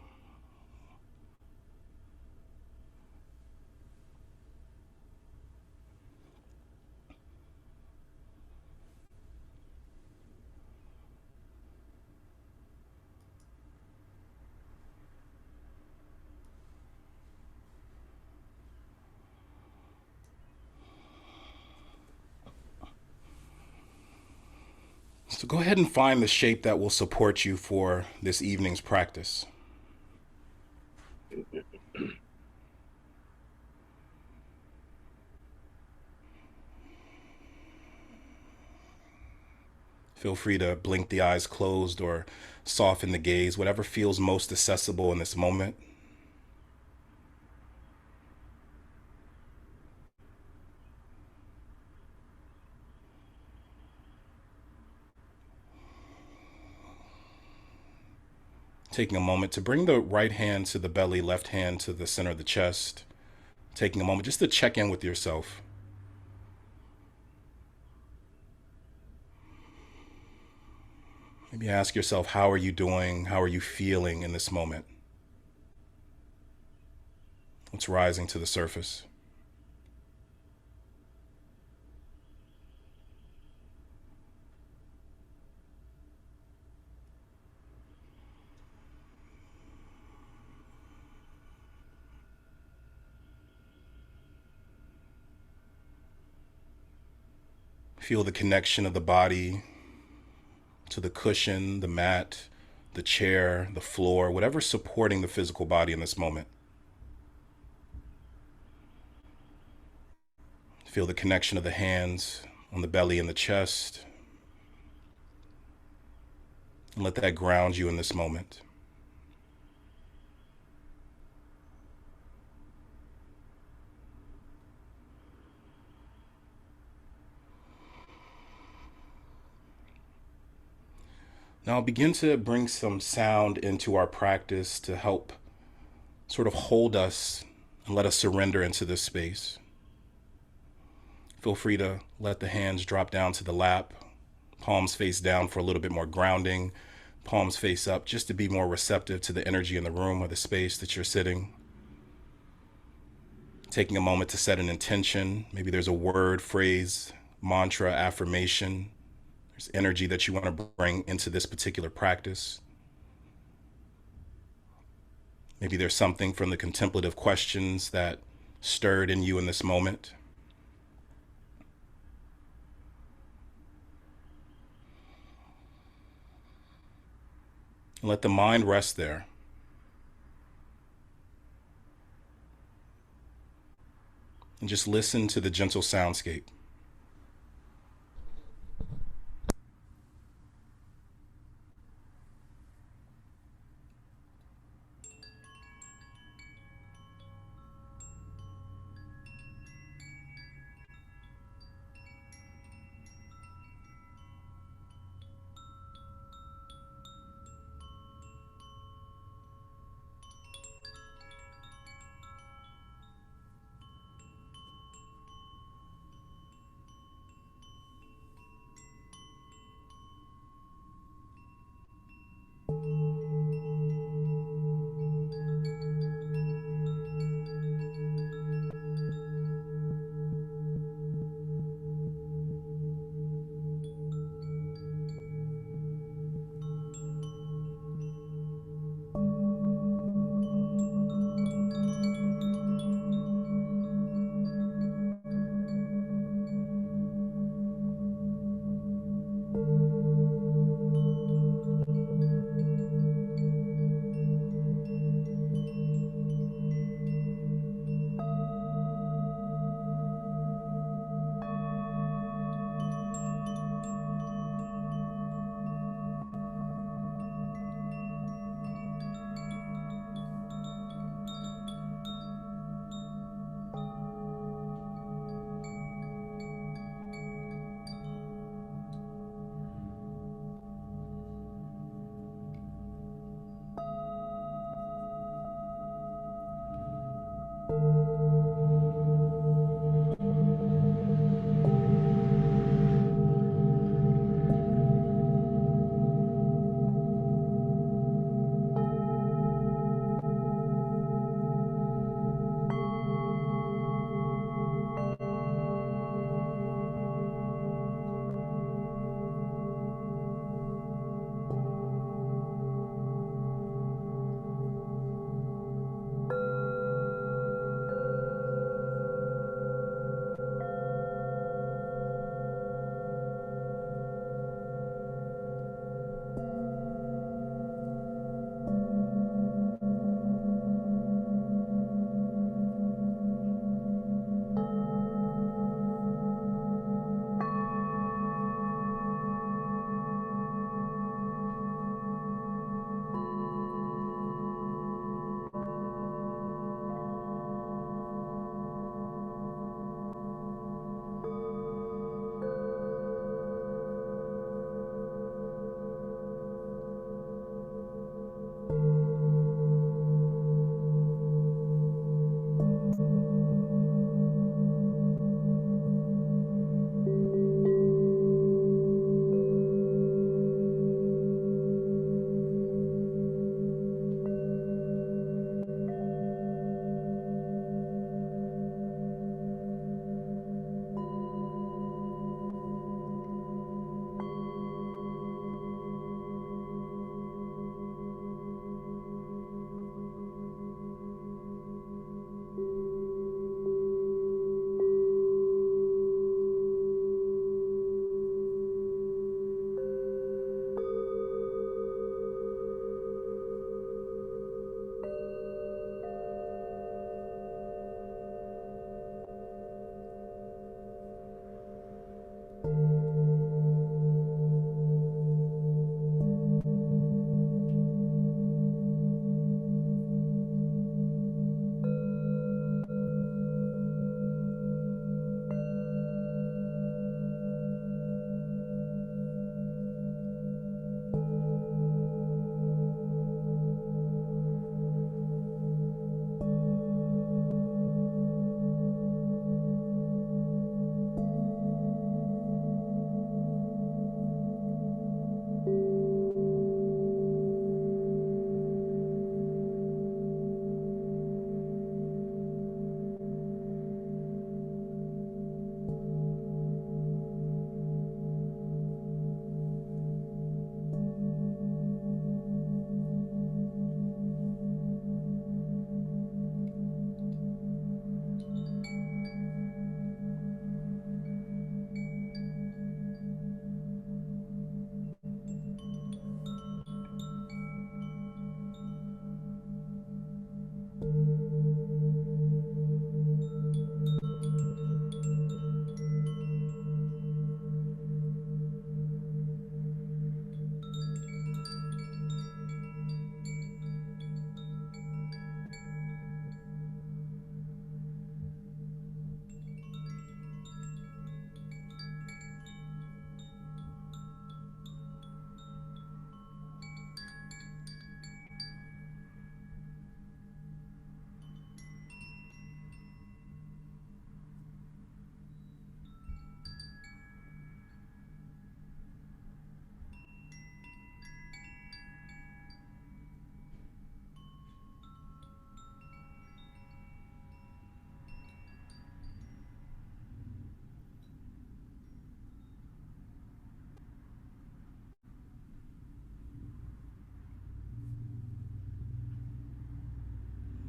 So go ahead and find the shape that will support you for this evening's practice. Feel free to blink the eyes closed or soften the gaze, whatever feels most accessible in this moment. Taking a moment to bring the right hand to the belly, left hand to the center of the chest. Taking a moment just to check in with yourself. Maybe ask yourself, how are you doing? How are you feeling in this moment? What's rising to the surface? Feel the connection of the body to the cushion, the mat, the chair, the floor, whatever's supporting the physical body in this moment. Feel the connection of the hands on the belly and the chest. And let that ground you in this moment. Now begin to bring some sound into our practice to help sort of hold us and let us surrender into this space. Feel free to let the hands drop down to the lap, palms face down for a little bit more grounding, palms face up just to be more receptive to the energy in the room or the space that you're sitting. Taking a moment to set an intention. Maybe there's a word, phrase, mantra, affirmation. There's energy that you want to bring into this particular practice. Maybe there's something from the contemplative questions that stirred in you in this moment. And let the mind rest there. And just listen to the gentle soundscape.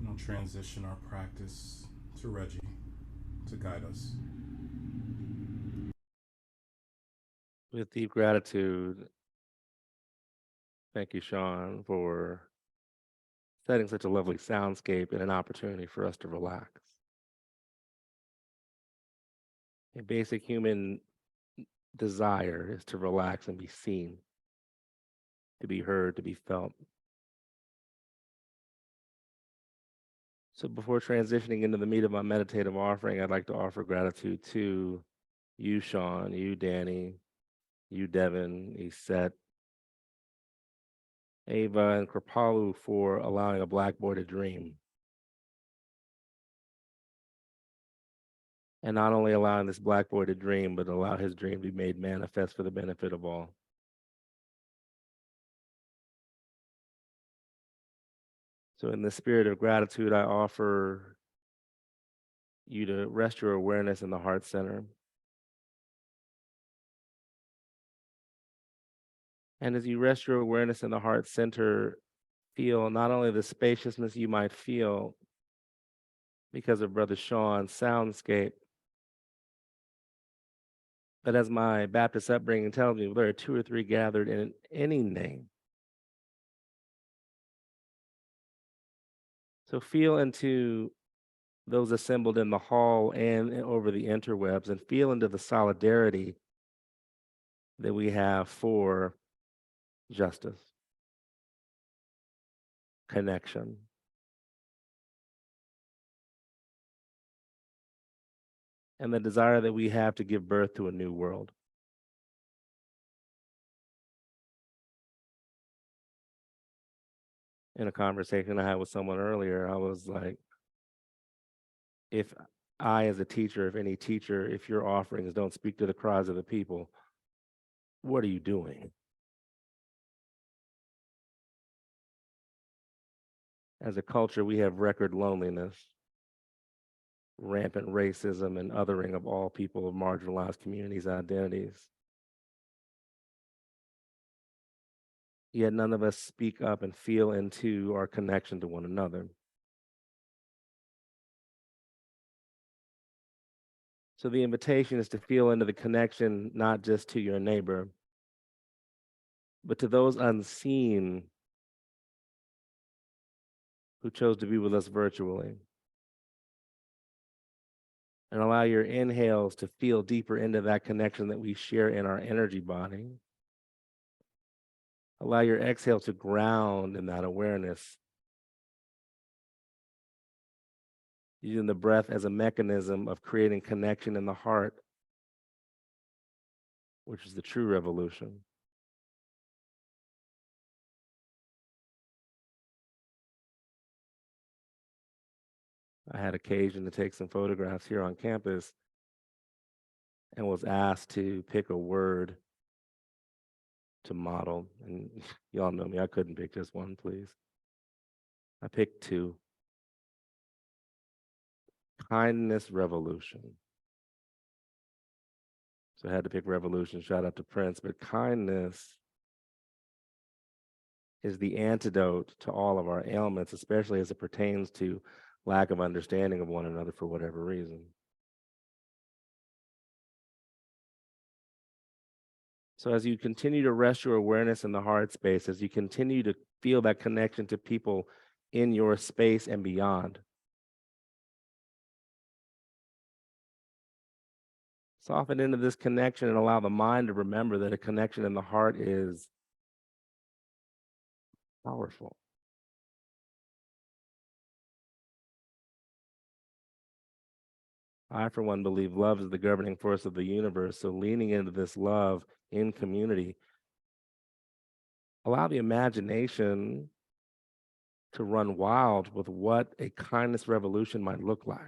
I'll transition our practice to Reggie to guide us. With deep gratitude, thank you, Shawn, for setting such a lovely soundscape and an opportunity for us to relax. A basic human desire is to relax and be seen, to be heard, to be felt. So before transitioning into the meat of my meditative offering, I'd like to offer gratitude to you, Shawn, you, Danny, you, Devin, Iset, Ava, and Kripalu for allowing a Black boy to dream. and not only allowing this Black boy to dream, but allow his dream to be made manifest for the benefit of all. So in the spirit of gratitude, I offer you to rest your awareness in the heart center. And as you rest your awareness in the heart center, feel not only the spaciousness you might feel because of Brother Shawn's soundscape, but as my Baptist upbringing tells me, there are 2 or 3 gathered in any name. So feel into those assembled in the hall and over the interwebs, and feel into the solidarity that we have for justice, connection, and the desire that we have to give birth to a new world. In a conversation I had with someone earlier, I was like, if I, as a teacher, if any teacher, if your offerings don't speak to the cries of the people, what are you doing? As a culture, we have record loneliness, rampant racism, and othering of all people of marginalized communities' identities. Yet none of us speak up and feel into our connection to one another. So the invitation is to feel into the connection, not just to your neighbor, but to those unseen who chose to be with us virtually. And allow your inhales to feel deeper into that connection that we share in our energy body. Allow your exhale to ground in that awareness, using the breath as a mechanism of creating connection in the heart, which is the true revolution. I had occasion to take some photographs here on campus and was asked to pick a word to model. And y'all know me, I couldn't pick just one, please. I picked 2. Kindness revolution. So I had to pick revolution, shout out to Prince, but kindness is the antidote to all of our ailments, especially as it pertains to lack of understanding of one another for whatever reason. So as you continue to rest your awareness in the heart space, as you continue to feel that connection to people in your space and beyond, soften into this connection and allow the mind to remember that a connection in the heart is powerful. I, for one, believe love is the governing force of the universe. So leaning into this love in community, allow the imagination to run wild with what a kindness revolution might look like.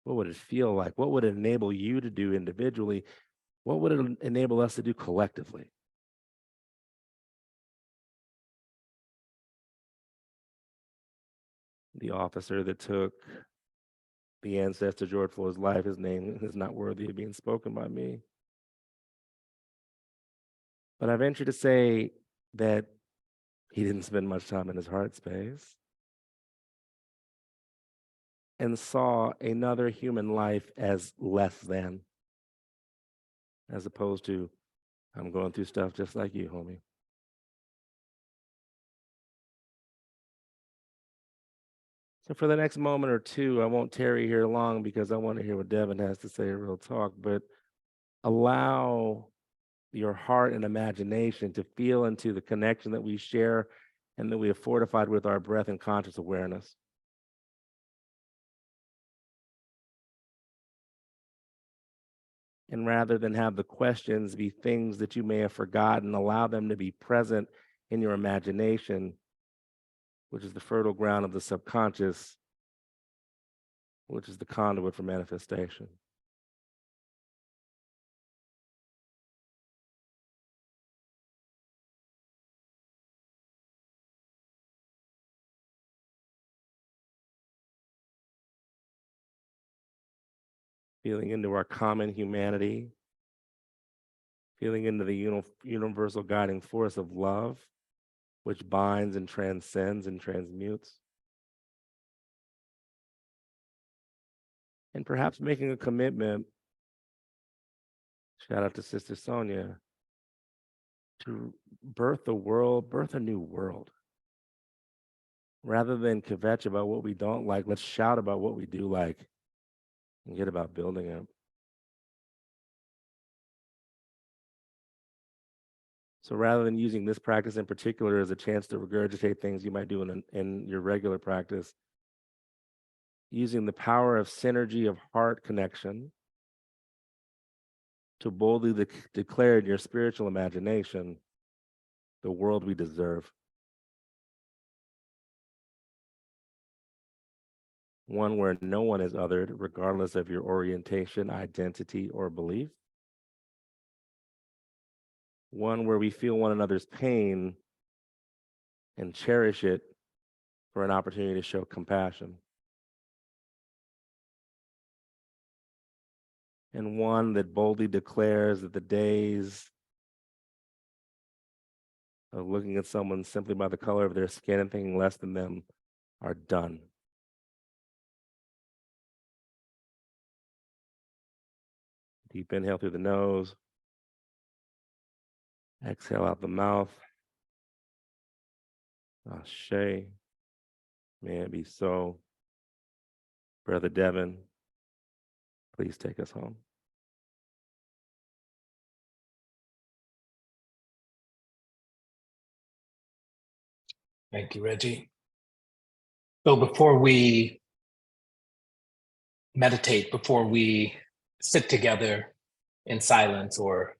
What would it feel like? What would it enable you to do individually? What would it enable us to do collectively? The officer that took the ancestor George Floyd's life, his name is not worthy of being spoken by me. But I venture to say that he didn't spend much time in his heart space and saw another human life as less than, as opposed to, I'm going through stuff just like you, homie. So for the next moment or two, I won't tarry here long because I want to hear what Devin has to say, real talk, but allow your heart and imagination to feel into the connection that we share and that we have fortified with our breath and conscious awareness. And rather than have the questions be things that you may have forgotten, allow them to be present in your imagination, which is the fertile ground of the subconscious, which is the conduit for manifestation. Feeling into our common humanity, feeling into the universal guiding force of love, which binds and transcends and transmutes. And perhaps making a commitment, shout out to Sister Sonia, to birth a new world. Rather than kvetch about what we don't like, let's shout about what we do like and get about building it. So rather than using this practice in particular as a chance to regurgitate things you might do in your regular practice, using the power of synergy of heart connection to boldly declare in your spiritual imagination the world we deserve. One where no one is othered, regardless of your orientation, identity, or belief. One where we feel one another's pain and cherish it for an opportunity to show compassion. And one that boldly declares that the days of looking at someone simply by the color of their skin and thinking less than them are done. Deep inhale through the nose. Exhale out the mouth. Ashe. May it be so. Brother Devin, please take us home. Thank you, Reggie. So before we meditate, before we sit together in silence or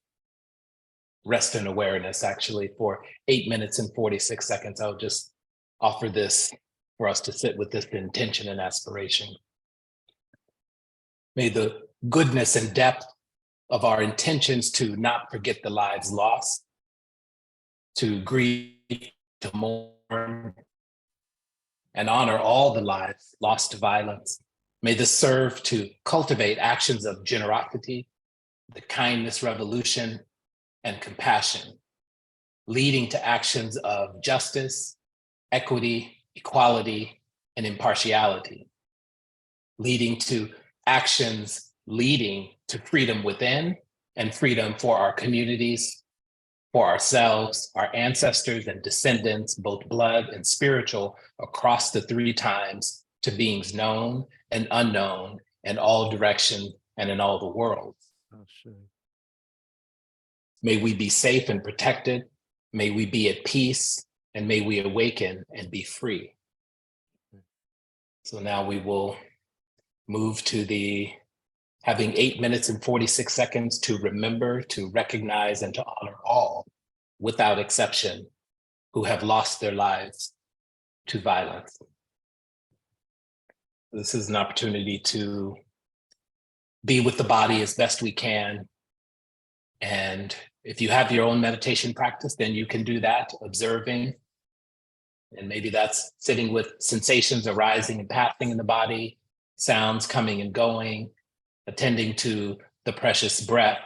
rest in awareness, actually, for 8 minutes and 46 seconds, I'll just offer this for us to sit with this intention and aspiration. May the goodness and depth of our intentions to not forget the lives lost, to grieve, to mourn, and honor all the lives lost to violence. May this serve to cultivate actions of generosity, the kindness revolution, and compassion, leading to actions of justice, equity, equality, and impartiality, leading to actions leading to freedom within and freedom for our communities, for ourselves, our ancestors and descendants, both blood and spiritual, across the three times, to beings known and unknown in all directions and in all the worlds. Oh, sure. May we be safe and protected. May we be at peace, and may we awaken and be free. So now we will move to the having 8 minutes and 46 seconds to remember, to recognize, and to honor all, without exception, who have lost their lives to violence. This is an opportunity to be with the body as best we can. And if you have your own meditation practice, then you can do that, observing. And maybe that's sitting with sensations arising and passing in the body, sounds coming and going, attending to the precious breath,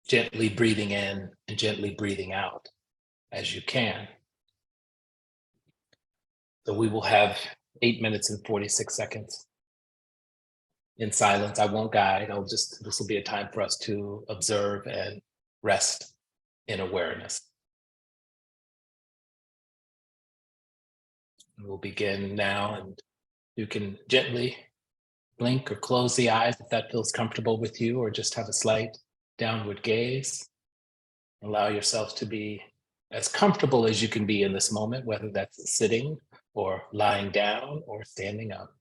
gently breathing in and gently breathing out as you can. So we will have 8 minutes and 46 seconds in silence. I won't guide. This will be a time for us to observe and rest in awareness. We'll begin now, and you can gently blink or close the eyes if that feels comfortable with you, or just have a slight downward gaze. Allow yourself to be as comfortable as you can be in this moment, whether that's sitting or lying down or standing up.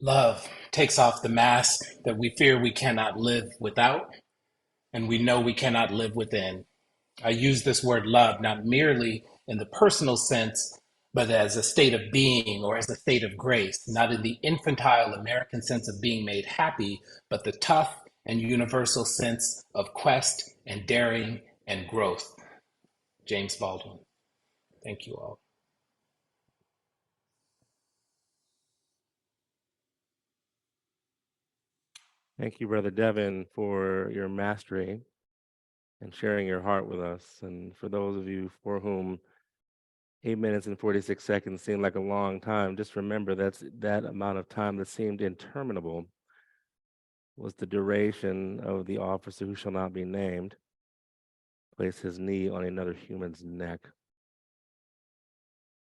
Love takes off the mask that we fear we cannot live without, and we know we cannot live within. I use this word love not merely in the personal sense, but as a state of being or as a state of grace, not in the infantile American sense of being made happy, but the tough and universal sense of quest and daring and growth. James Baldwin. Thank you all. Thank you, Brother Devin, for your mastery and sharing your heart with us. And for those of you for whom 8 minutes and 46 seconds seemed like a long time, just remember that's that amount of time that seemed interminable was the duration of the officer who shall not be named place his knee on another human's neck.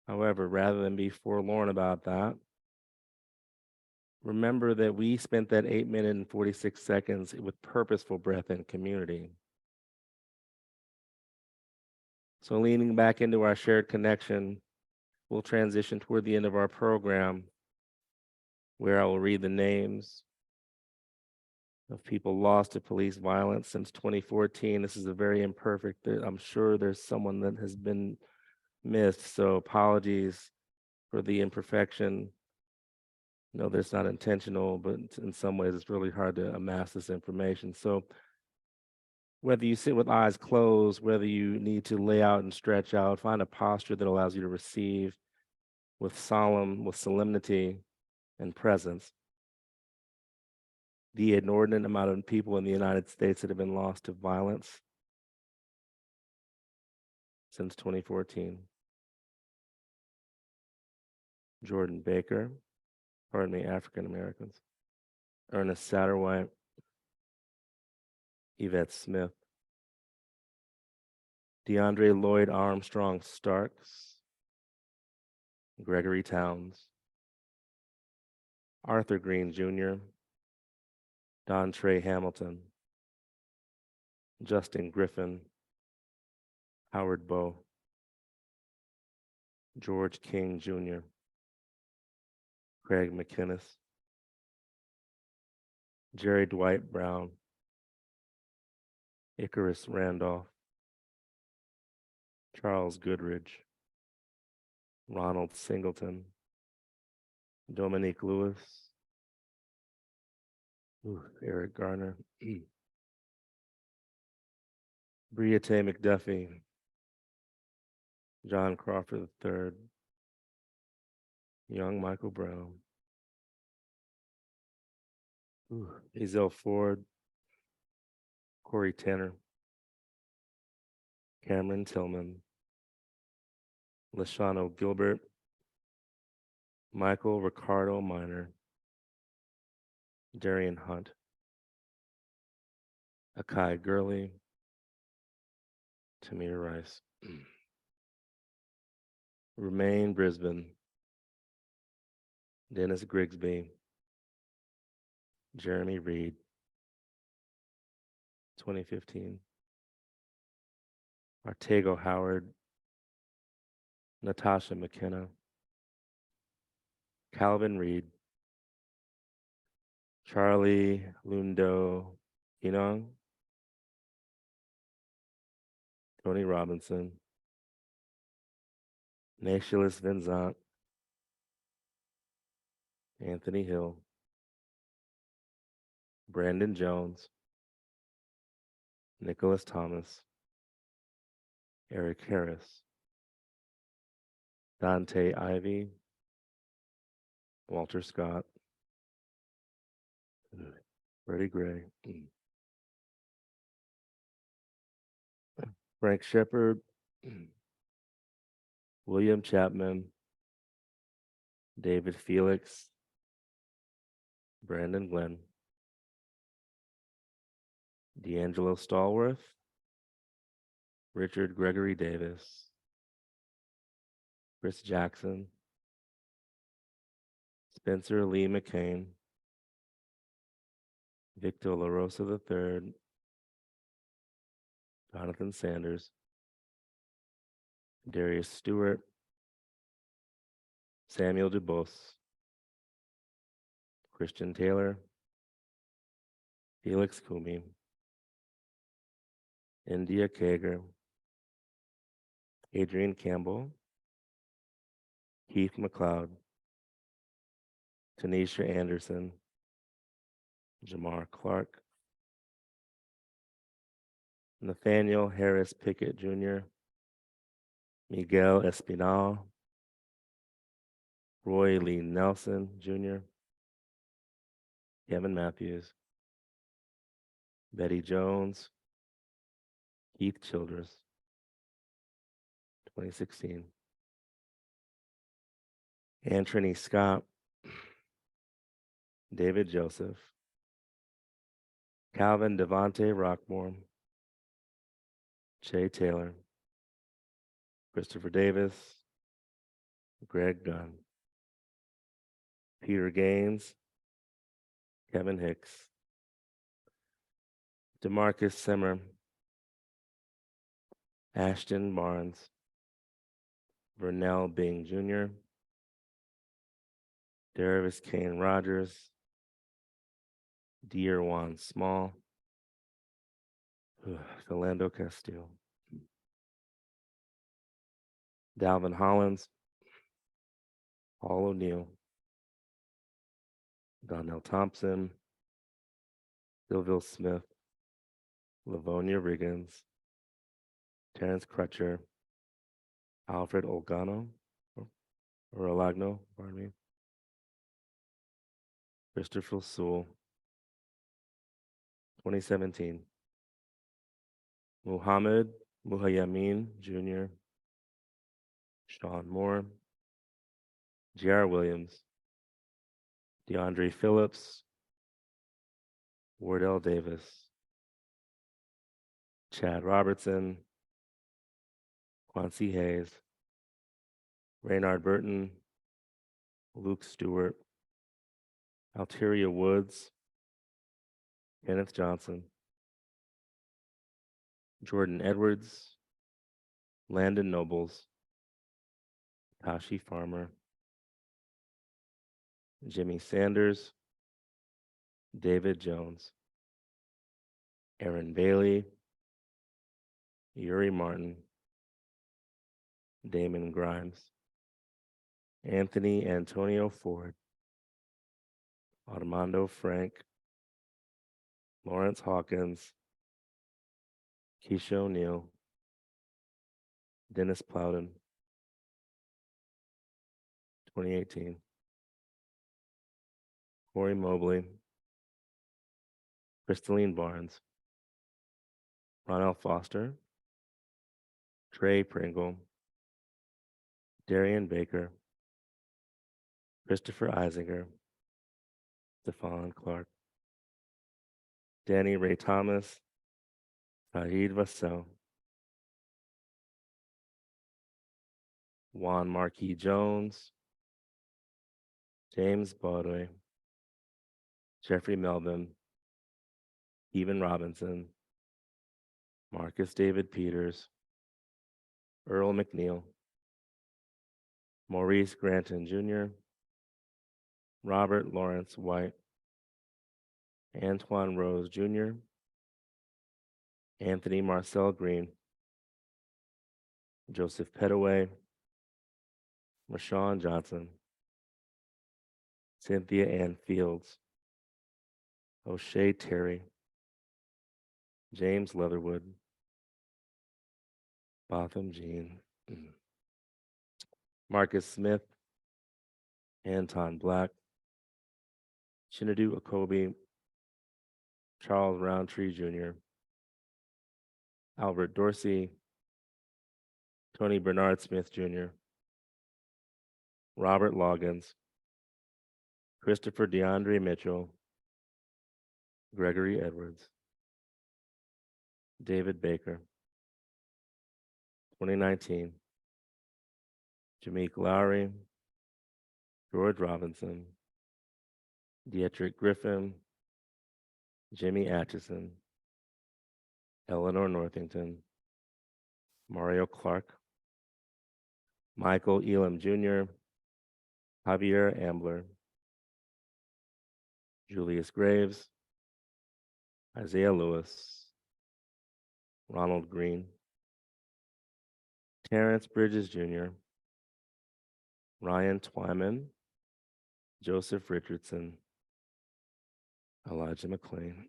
However, rather than be forlorn about that, remember that we spent that 8 minutes and 46 seconds with purposeful breath and community. So leaning back into our shared connection, we'll transition toward the end of our program where I will read the names of people lost to police violence since 2014. This is a very imperfect, I'm sure there's someone that has been missed, so apologies for the imperfection. No, that's not intentional, but in some ways it's really hard to amass this information. So whether you sit with eyes closed, whether you need to lay out and stretch out, find a posture that allows you to receive with solemnity and presence the inordinate amount of people in the United States that have been lost to violence since 2014. Jordan Baker, African Americans. Ernest Satterwhite, Yvette Smith, DeAndre Lloyd Armstrong Starks, Gregory Towns, Arthur Green Jr., Don Trey Hamilton, Justin Griffin, Howard Bowe, George King Jr., Craig McInnes, Jerry Dwight Brown, Icarus Randolph, Charles Goodridge, Ronald Singleton, Dominique Lewis, Eric Garner, Briate McDuffie, John Crawford III, young Michael Brown, Ezell Ford, Corey Tanner, Cameron Tillman, Lashano Gilbert, Michael Ricardo Minor, Darian Hunt, Akai Gurley, Tamir Rice, Romaine Brisbane, Dennis Grigsby, Jeremy Reed, 2015, Artego Howard, Natasha McKenna, Calvin Reed, Charlie Lundo Inong, Tony Robinson, Naishalis Vincent, Anthony Hill, Brandon Jones, Nicholas Thomas, Eric Harris, Dante Ivy, Walter Scott, Freddie Gray, Frank Shepard, William Chapman, David Felix, Brandon Glenn, D'Angelo Stallworth, Richard Gregory Davis, Chris Jackson, Spencer Lee McCain, Victor LaRosa III, Jonathan Sanders, Darius Stewart, Samuel DuBose, Christian Taylor, Felix Kumi, India Kager, Adrian Campbell, Keith McLeod, Tanisha Anderson, Jamar Clark, Nathaniel Harris Pickett Jr., Miguel Espinal, Roy Lee Nelson Jr., Kevin Matthews, Betty Jones, Keith Childress, 2016. Anthony Scott, David Joseph, Calvin Devontae Rockmore, Che Taylor, Christopher Davis, Greg Gunn, Peter Gaines, Kevin Hicks, DeMarcus Simmer, Ashton Barnes, Vernell Bing Jr., Darius Kane Rogers, Dear Juan Small, Philando Castillo, Dalvin Hollins, Paul O'Neill, Donnell Thompson, Sylville Smith, Livonia Riggins, Terrence Crutcher, Alfred Olgano, or Olagno, pardon me, Christopher Sewell, 2017. Muhammad Muhayamin Jr., Shawn Moore, J.R. Williams, DeAndre Phillips, Wardell Davis, Chad Robertson, Quancy Hayes, Raynard Burton, Luke Stewart, Alteria Woods, Kenneth Johnson, Jordan Edwards, Landon Nobles, Tashi Farmer, Jimmy Sanders, David Jones, Aaron Bailey, Yuri Martin, Damon Grimes, Anthony Antonio Ford, Armando Frank, Lawrence Hawkins, Keisha O'Neill, Dennis Plowden, 2018. Corey Mobley, Crystalline Barnes, Ronell Foster, Trey Pringle, Darian Baker, Christopher Eisinger, Stephon Clark, Danny Ray Thomas, Saeed Vassell, Juan Marquis Jones, James Baudouin, Jeffrey Melvin, Evan Robinson, Marcus David Peters, Earl McNeil, Maurice Granton Jr., Robert Lawrence White, Antoine Rose Jr., Anthony Marcel Green, Joseph Pettaway, Rashawn Johnson, Cynthia Ann Fields, O'Shea Terry, James Leatherwood, Botham Jean, Marcus Smith, Anton Black, Chinadu Okobi, Charles Roundtree Jr., Albert Dorsey, Tony Bernard Smith Jr., Robert Loggins, Christopher DeAndre Mitchell, Gregory Edwards, David Baker, 2019, Jameek Lowry, George Robinson, Dietrich Griffin, Jimmy Atchison, Eleanor Northington, Mario Clark, Michael Elam Jr., Javier Ambler, Julius Graves, Isaiah Lewis, Ronald Green, Terrence Bridges Jr., Ryan Twyman, Joseph Richardson, Elijah McClain,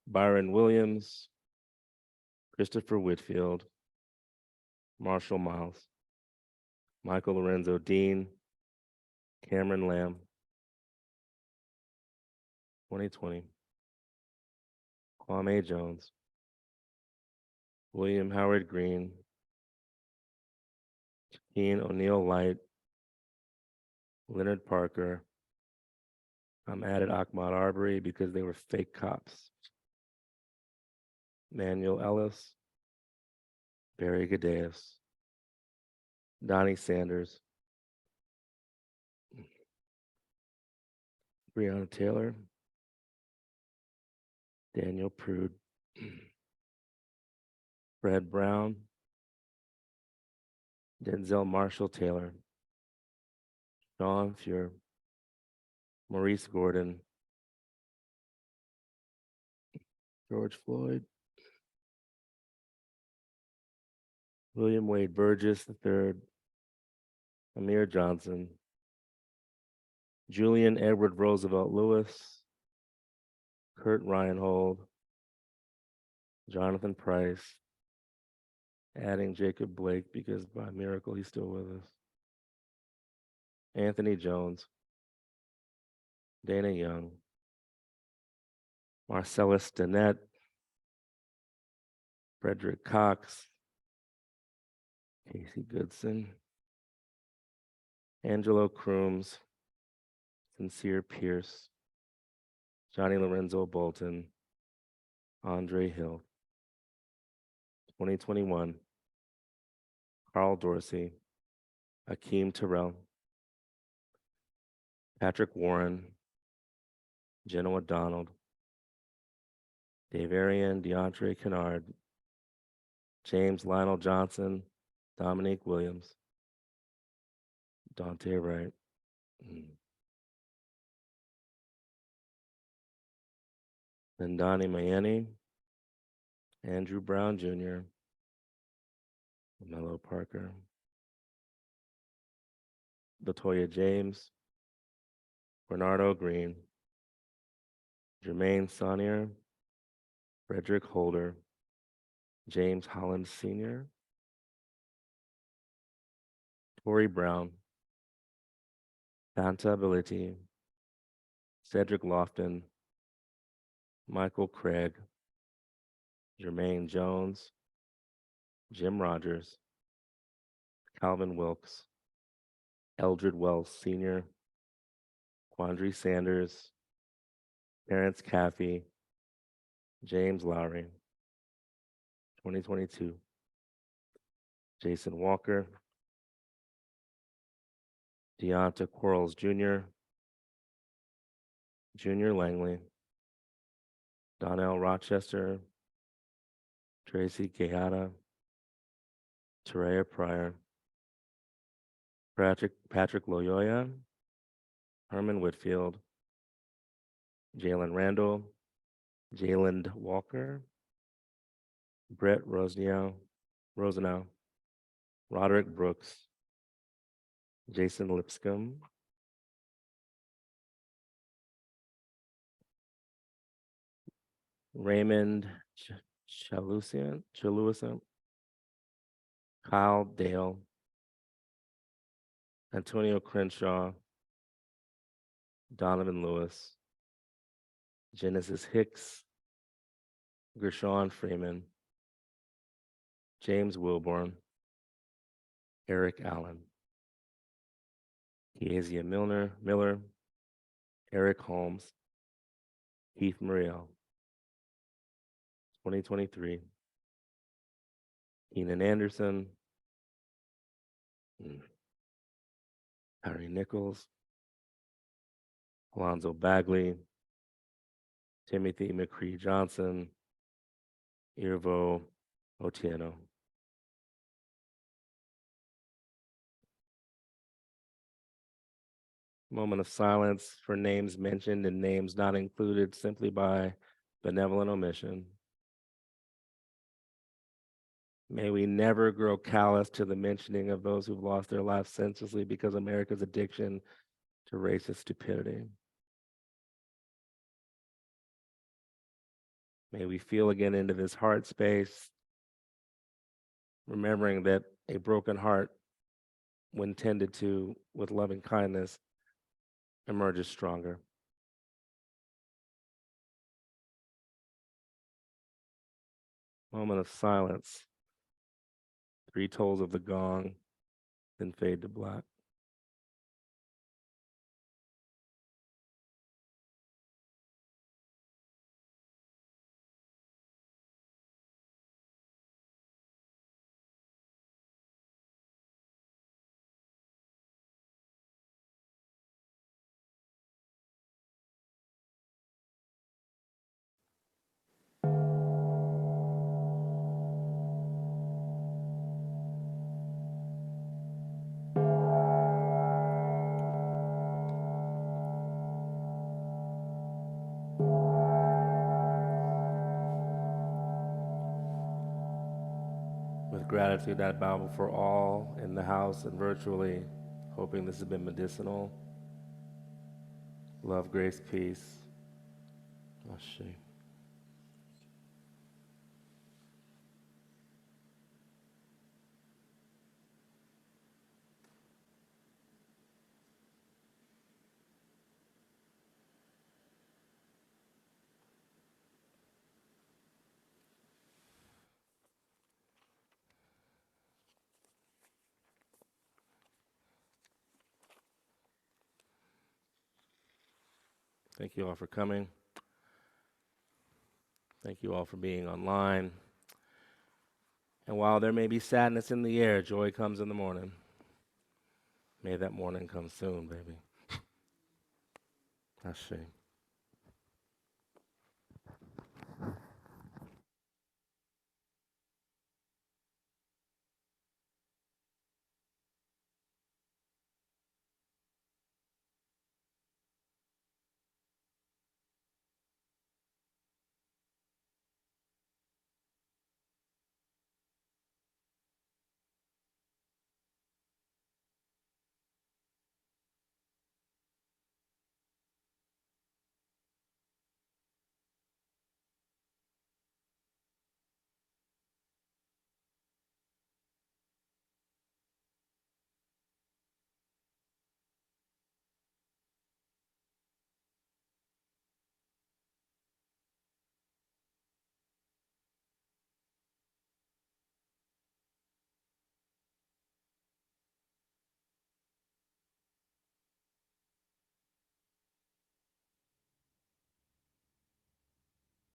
Byron Williams, Christopher Whitfield, Marshall Miles, Michael Lorenzo Dean, Cameron Lamb, 2020, Kwame Jones, William Howard Green, Ian O'Neill Light, Leonard Parker. I'm added Ahmaud Arbery because they were fake cops. Manuel Ellis, Barry Gadeus, Donnie Sanders, Breonna Taylor, Daniel Prude, Fred Brown, Denzel Marshall Taylor, Sean Fuhr, Maurice Gordon, George Floyd, William Wade Burgess III, Amir Johnson, Julian Edward Roosevelt Lewis, Kurt Reinhold, Jonathan Price, adding Jacob Blake because by miracle he's still with us, Anthony Jones, Dana Young, Marcellus Danette, Frederick Cox, Casey Goodson, Angelo Crooms, Sincere Pierce, Johnny Lorenzo Bolton, Andre Hill. 2021, Carl Dorsey, Akeem Terrell, Patrick Warren, Genoa Donald, Dave Arian, DeAndre Kennard, James Lionel Johnson, Dominique Williams, Dante Wright. Then Donnie Mayeni, Andrew Brown Jr., Mello Parker, Latoya James, Bernardo Green, Jermaine Saunier, Frederick Holder, James Holland Sr., Tori Brown, Fanta Ability, Cedric Lofton, Michael Craig, Jermaine Jones, Jim Rogers, Calvin Wilkes, Eldred Wells Sr., Quandry Sanders, Terrence Caffey, James Lowry. 2022, Jason Walker, Deonta Quarles Jr., Junior Langley, Donnell Rochester, Tracy Quijada, Terea Pryor, Patrick Loyoya, Herman Whitfield, Jalen Randall, Jalen Walker, Brett Rosenau, Roderick Brooks, Jason Lipscomb, Raymond Chalusian, Kyle Dale, Antonio Crenshaw, Donovan Lewis, Genesis Hicks, Gershon Freeman, James Wilborn, Eric Allen, Kezia Miller, Eric Holmes, Keith Muriel. 2023, Keenan Anderson, Harry Nichols, Alonzo Bagley, Timothy McCree Johnson, Irvo Otieno. Moment of silence for names mentioned and names not included simply by benevolent omission. May we never grow callous to the mentioning of those who've lost their lives senselessly because of America's addiction to racist stupidity. May we feel again into this heart space, remembering that a broken heart, when tended to with loving kindness, emerges stronger. Moment of silence. 3 tolls of the gong, then fade to black. With gratitude, I bow before all in the house and virtually, hoping this has been medicinal. Love, grace, peace. Ashe. Thank you all for coming. Thank you all for being online. And while there may be sadness in the air, joy comes in the morning. May that morning come soon, baby. Ashe.